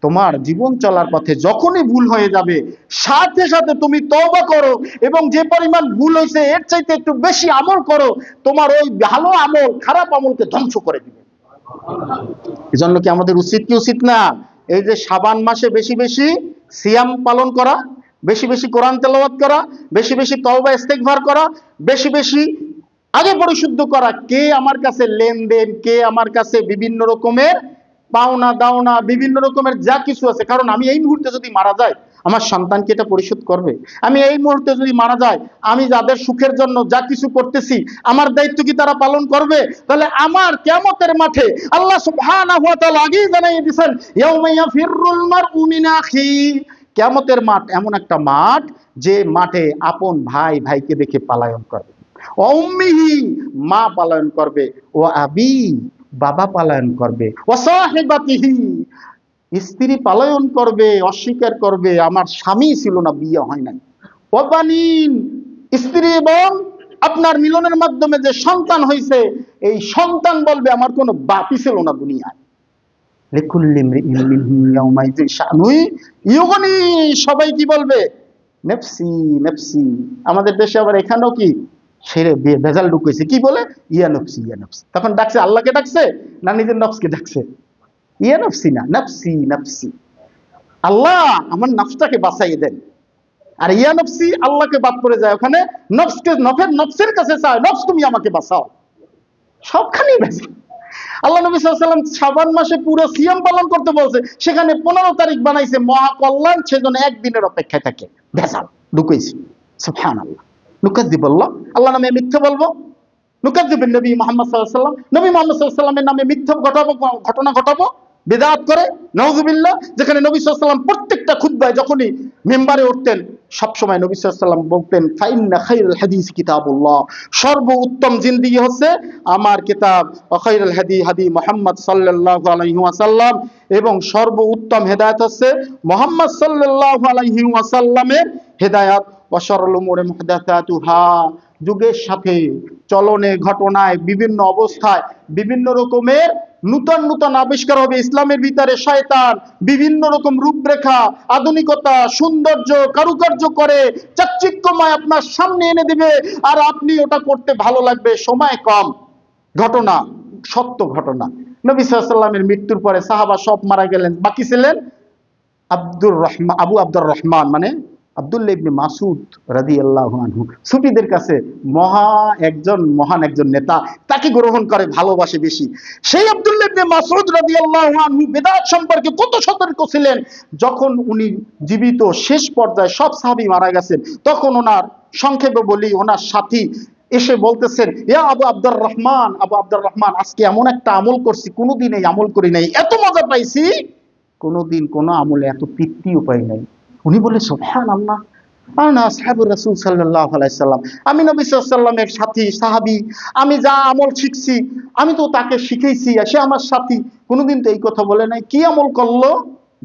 তোমার জীবন চলার পথে যখনই ভুল হয়ে যাবে সাথে সাথে তুমি তওবা করো এবং যে পরিমাণ ভুল হয়েছে এর চাইতে একটু বেশি আমল করো, তোমার ওই ভালো আমল খারাপ আমলকে ধ্বংস করে দিবে। এজন্য কি আমাদের উচিত কি উচিত না এই যে শাবান মাসে বেশি বেশি সিয়াম পালন করা, বেশি বেশি কোরআন তেলাওয়াত করা, বেশি বেশি তওবা ইস্তেগফার করা, বেশি বেশি আগে পরিশুদ্ধ করা, কে আমার কাছে লেনদেন, কে আমার কাছে বিভিন্ন রকমের পাওনা দাওনা, বিভিন্ন রকমের যা কিছু আছে। কারণ আমি এই মুহূর্তে যদি মারা যাই আমার সন্তান কি এটা পরিশোধ করবে? আমি এই মুহূর্তে যদি মারা যাই আমি যাদের সুখের জন্য যা কিছু করতেছি আমার দায়িত্ব কি তারা পালন করবে? তাহলে আমার কিয়ামতের মাঠে আল্লাহ সুবহানাহু ওয়া তাআলা আগেই জানিয়ে দিয়েছেন ইয়াউমা ইয়াফিরুল মারউ মিন আখি, কিয়ামতের মাঠ এমন একটা মাঠ যে মাঠে আপন ভাই ভাইকে দেখে পলায়ন করবে, ও উম্মিহি মা পলায়ন করবে, ও আবি বাবা পলায়ন করবে, ও সাহিবাতিহি স্ত্রী পলায়ন করবে, অস্বীকার করবে আমার স্বামী ছিল না, বিয়ে হয় নাই, ও বানিন স্ত্রী এবং আপনার মিলনের মাধ্যমে যে সন্তান হয়েছে এই সন্তান বলবে আমার কোনো বাপই ছিল না দুনিয়ায়। লিকুল্লি ইমরিইন মিনহুম ইয়াউমাইযিন শানুই ইউগনি, সবাই কি বলবে? নেফসি নেফসি। আমাদের দেশে আবার এখানেও কি সেরে ভেজাল ঢুকেছে, কি বলে? ইয়া নফসি ইয়া নফসি। তখন ডাকছে আল্লাহকে ডাকছে না নিজের নফসকে ডাকছে? ইয়া নফসি না, নফসি নফসি। আল্লাহ আমার নফসটাকে বাঁচাইয়ে দেন। আর ইয়া নফসি আল্লাহকে বাদ করে যায়, ওখানে নফসকে নফসের কাছে চায়, নফস তুমি আমাকে বাঁচাও। সবখানেই ভেজাল। আল্লাহ নবী সাল্লাল্লাহু আলাইহি ওয়াসাল্লাম শাবান মাসে পুরো সিয়াম পালন করতে বলছে, সেখানে 15 তারিখ বানাইছে মহাকল্যাণ, সেজন্য একদিনের অপেক্ষায় থাকে। ভেজাল ঢুকাইছে। সুবহানাল্লাহ। নুকাযযিবুল্লাহ, আল্লাহ নামে মিথ্যা বলবো, নুকাযযিবুন নবী মুহাম্মদ সাল্লাল্লাহু আলাইহি ওয়াসাল্লাম, নবী মুহাম্মদ সাল্লাল্লাহু আলাইহি ওয়াসাল্লামের নামে মিথ্যা ঘটনা ঘটাবো, বিদআত করে নাউযুবিল্লাহ। যেখানে নবী সাল্লাল্লাহু আলাইহি ওয়াসাল্লাম প্রত্যেকটা খুতবায় যখনই মিম্বারে উঠতেন সবসময় নবী সাল্লাল্লাহু আলাইহি ওয়াসাল্লাম বলতেন ফাইন্না খায়রুল হাদিস কিতাবুল্লাহ, সর্বোত্তম জিন্দেগি হচ্ছে আমার কিতাব, ওয়া খায়রুল হাদি হাদি মুহাম্মদ সাল্লাল্লাহু আলাইহি ওয়াসাল্লাম, এবং সর্বোত্তম হেদায়েত হচ্ছে মুহাম্মদ সাল্লাল্লাহু আলাইহি ওয়াসাল্লামের হেদায়েত। ওয়া শাররুল উমুরি মুহদাসাতুহা, যুগের সাথে চলনে ঘটনায় বিভিন্ন অবস্থায় বিভিন্ন রকমের নূতন নূতন আবিষ্কার হবে ইসলামের ভিতরে। শয়তান বিভিন্ন রকম রূপরেখা, আধুনিকতা, সৌন্দর্য, কারুকার্য করে চাকচিক্যময় আপনার সামনে এনে দিবে, আর আপনি ওটা করতে ভালো লাগবে। সময় কম, ঘটনা সত্য ঘটনা। নবী সাল্লাল্লাহু আলাইহি ওয়াসাল্লামের মৃত্যুর পরে সাহাবা সব মারা গেলেন, বাকি ছিলেন আবু আব্দুর রহমান মানে আব্দুল্লাহ ইবনে মাসউদ রাদিয়াল্লাহু আনহু। সুফিদের কাছে মহান একজন নেতা, তাকে গ্রহণ করে ভালোবাসে বেশি। সেই আব্দুল্লাহ ইবনে মাসউদ রাদিয়াল্লাহু আনহু বিদআত সম্পর্কে কত সতর্ক ছিলেন। যখন উনি জীবিত শেষ পর্যায়ে সব সাহাবী মারা গেছেন, তখন ওনার সংক্ষেপে বলি ওনার সাথী এসে বলতেছেন ইয়া আবু আব্দুর রহমান, আবু আব্দুর রহমান আজকে এমন একটা আমল করছি কোনোদিন এই আমল করি নাই, এত মজা পাইছি কোনোদিন কোনো আমলে এত তৃপ্তিও পাই নাই। উনি বলে সুবহানাল্লাহ, আনা আসহাবুর রাসূল সাল্লাল্লাহু আলাইহি সাল্লাম, আমি নবী সাল্লাল্লাহু আলাইহি সাল্লামের সাথী সাহাবী, আমি যা আমল শিখছি আমি তো তাকে শিখাইছি, সে আমার সাথী, কোনোদিন তো এই কথা বলে নাই। কি আমল করলো?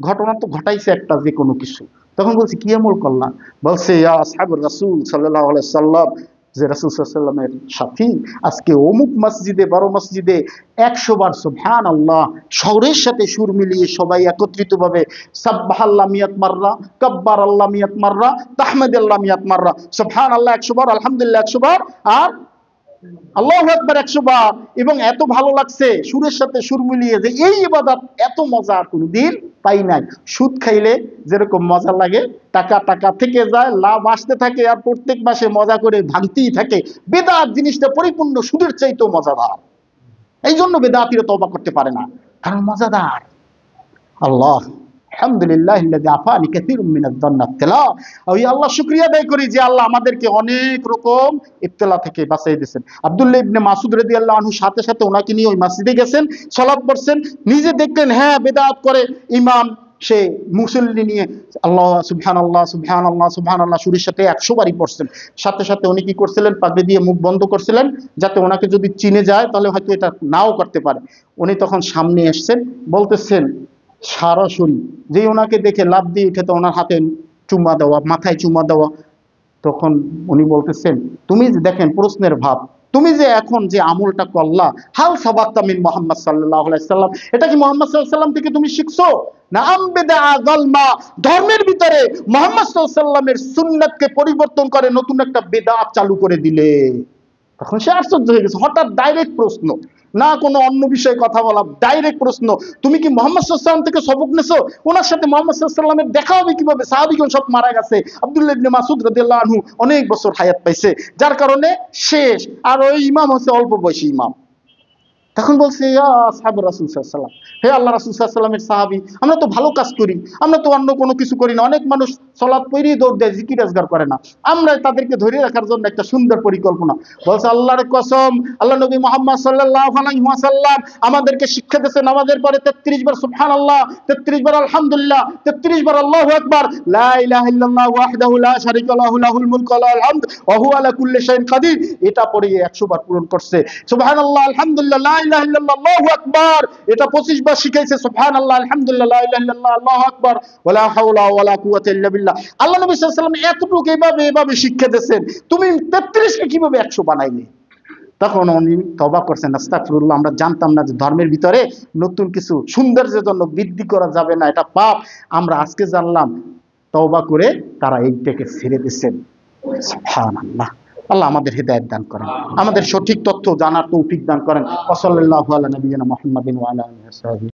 ঘটনা তো ঘটাইছে একটা যে কোনো কিছু। তখন বলছি কি আমল করলাম? বলছে ইয়া আসহাবুর রাসূল সাল্লাল্লাহু আলাইহি সাল্লাম, যে রাসূল সাল্লাল্লাহু আলাইহি সাল্লামের সাথী আজকে অমুক মসজিদে 12 মসজিদে 100 বার সুবহানাল্লাহ সুরের সাথে সুর মিলিয়ে সবাই একত্রিতভাবে সাব্বাহাল্লাহ মিয়াত মাররা, কাব্বারাল্লাহ মিয়াত মাররা, তাহমিদাল্লাহ মিয়াত মাররা, সুবহানাল্লাহ 100 বার, আলহামদুলিল্লাহ 100 বার, আর আল্লাহু আকবার 100 বার। এবং এত ভালো লাগছে সুরের সাথে সুর মিলিয়ে যে এই ইবাদত এত মজা আর কোনোদিন পাই নাই। সুদ খাইলে যেরকম মজা লাগে, টাকা টাকা থেকে যায়, লাভ আসতে থাকে, আর প্রত্যেক মাসে মজা করে ভাঙতেই থাকে। বেদাত জিনিসটা পরিপূর্ণ সুদের চাইতেও মজাদার। এই জন্য বেদাতিরা তওবা করতে পারে না, কারণ মজাদার। আল্লাহ আলহামদুলিল্লাহিল্লাযী আফানি কাসীরুম মিনাজ জান্নাত তেলা। ওই আল্লাহ শুকরিয়া আদায় করি যে আল্লাহ আমাদেরকে অনেক রকম ইবতিলা থেকে বাঁচিয়ে দিয়েছেন। আব্দুল্লাহ ইবনে মাসউদ রাদিয়াল্লাহু আনহু সাথে সাথে ওনাকে নিয়ে ওই মসজিদে গেছেন, সালাত পড়ছেন, নিজে দেখলেন হ্যাঁ বেদাত করে ইমাম, সে মুসল্লি নিয়ে আল্লাহ সুবহানাল্লাহ সুবহানাল্লাহ সুবহানাল্লাহ সুরের সাথে 100 বারই পড়ছেন। সাথে সাথে উনি কি করছিলেন? পাগড়ি দিয়ে মুখ বন্ধ করছিলেন, যাতে ওনাকে যদি চিনে যায় তাহলে হয়তো এটা নাও করতে পারে। উনি তখন সামনে এসছেন, বলতেছেন সরাসরি যে ওনাকে দেখে লাভ দিয়ে উঠে তো ওনার হাতে চুমা দেওয়া, মাথায় চুমা দেওয়া। তখন উনি বলতেছেন তুমি যে দেখেন প্রশ্নের ভাব, তুমি যে এখন যে আমলটা করলা, হাল সাবাক্তা মিন মুহাম্মদ সাল্লাল্লাহু আলাইহি সাল্লাম, এটা কি মুহাম্মদ সাল্লাল্লাহু আলাইহি সাল্লাম থেকে তুমি শিখছো? নাম বিদআ যালমা, ধর্মের ভিতরে মুহাম্মদ সাল্লাল্লাহু আলাইহি ওয়াসাল্লামের সুন্নাতকে পরিবর্তন করে নতুন একটা বিদআত চালু করে দিলে, তখন সে আশ্চর্য হয়ে গেছে। হঠাৎ ডাইরেক্ট প্রশ্ন, না কোনো অন্য বিষয়ে কথা বলা, ডাইরেক্ট প্রশ্ন, তুমি কি মুহাম্মদ সাল্লাল্লাহু আলাইহি ওয়াসাল্লাম থেকে সবক নেছো? ওনার সাথে মুহাম্মদ সাল্লাল্লাহু আলাইহি ওয়াসাল্লামের দেখা হবে কিভাবে? সাহাবীগণ সব মারা গেছে, আব্দুল্লাহ ইবনে মাসউদ রাদিয়াল্লাহু আনহু অনেক বছর হায়াত পাইছে, যার কারণে শেষ, আর ওই ইমাম হচ্ছে অল্প বয়সী ইমাম। তখন বলছে, ইয়া আসহাবুর রাসূল সাল্লাল্লাহু আলাইহি ওয়াসাল্লাম, হে আল্লাহ রাসূল সাল্লাল্লাহু আলাইহি ওয়াসাল্লামের সাহাবী, আমরা তো ভালো কাজ করি, আমরা তো অন্য কোনো কিছু করি না। অনেক মানুষ সালাত পড়েই দৌড় দেয়, জিকির আজগার করে না। আমরা তাদেরকে ধরে রাখার জন্য একটা সুন্দর পরিকল্পনা। বলছে, আল্লাহর কসম, আল্লাহ নবী মুহাম্মদ সাল্লাল্লাহু আলাইহি ওয়াসাল্লাম আমাদেরকে শিক্ষা দিয়েছে নামাজের পরে 33 বার সুবহানাল্লাহ, 33 বার আলহামদুলিল্লাহ, 33 বার আল্লাহু আকবার, লা ইলাহা ইল্লাল্লাহ ওয়াহদাহু লা শারীকা লাহু লাহুল মুলকু ওয়া লাহুল হামদ ওয়া হুয়া আলা কুল্লি শাইইন কাদির। এটা পড়ে 100 বার পূরণ করছে। সুবহানাল্লাহ, আলহামদুলিল্লাহ, লা ইলাহা ইল্লাল্লাহ, আল্লাহু আকবার, এটা 25 বার শিখাইছে। সুবহানাল্লাহ, আলহামদুলিল্লাহ, লা ইলাহা ইল্লাল্লাহ, আল্লাহু আকবার, ওয়া লা হাওলা ওয়া লা কুওয়াতা ইল্লা বিল্লাহ। আল্লাহ নবী সাল্লাল্লাহু আলাইহি ওয়াসাল্লাম এতটুকু এভাবে শিক্ষা দিয়েছেন, তুমি 33 কে কিভাবে 100 বানাইলে? তখন উনি তওবা করছেন, আস্তাগফিরুল্লাহ, আমরা জানতাম না যে ধর্মের ভিতরে নতুন কিছু সৌন্দর্যের জন্য বৃদ্ধি করা যাবে না, এটা পাপ, আমরা আজকে জানলাম। তওবা করে তারা এইটাকে ছেড়ে দিচ্ছেন। সুবহানাল্লাহ। আল্লাহ আমাদের হেদায়েত দান করেন, আমাদের সঠিক তথ্য জানার তৌফিক দান করেন। ওয়া সাল্লাল্লাহু আলা নবিয়িনা মুহাম্মাদিন ওয়া আলা আলিহি ওয়া সাহবিহি।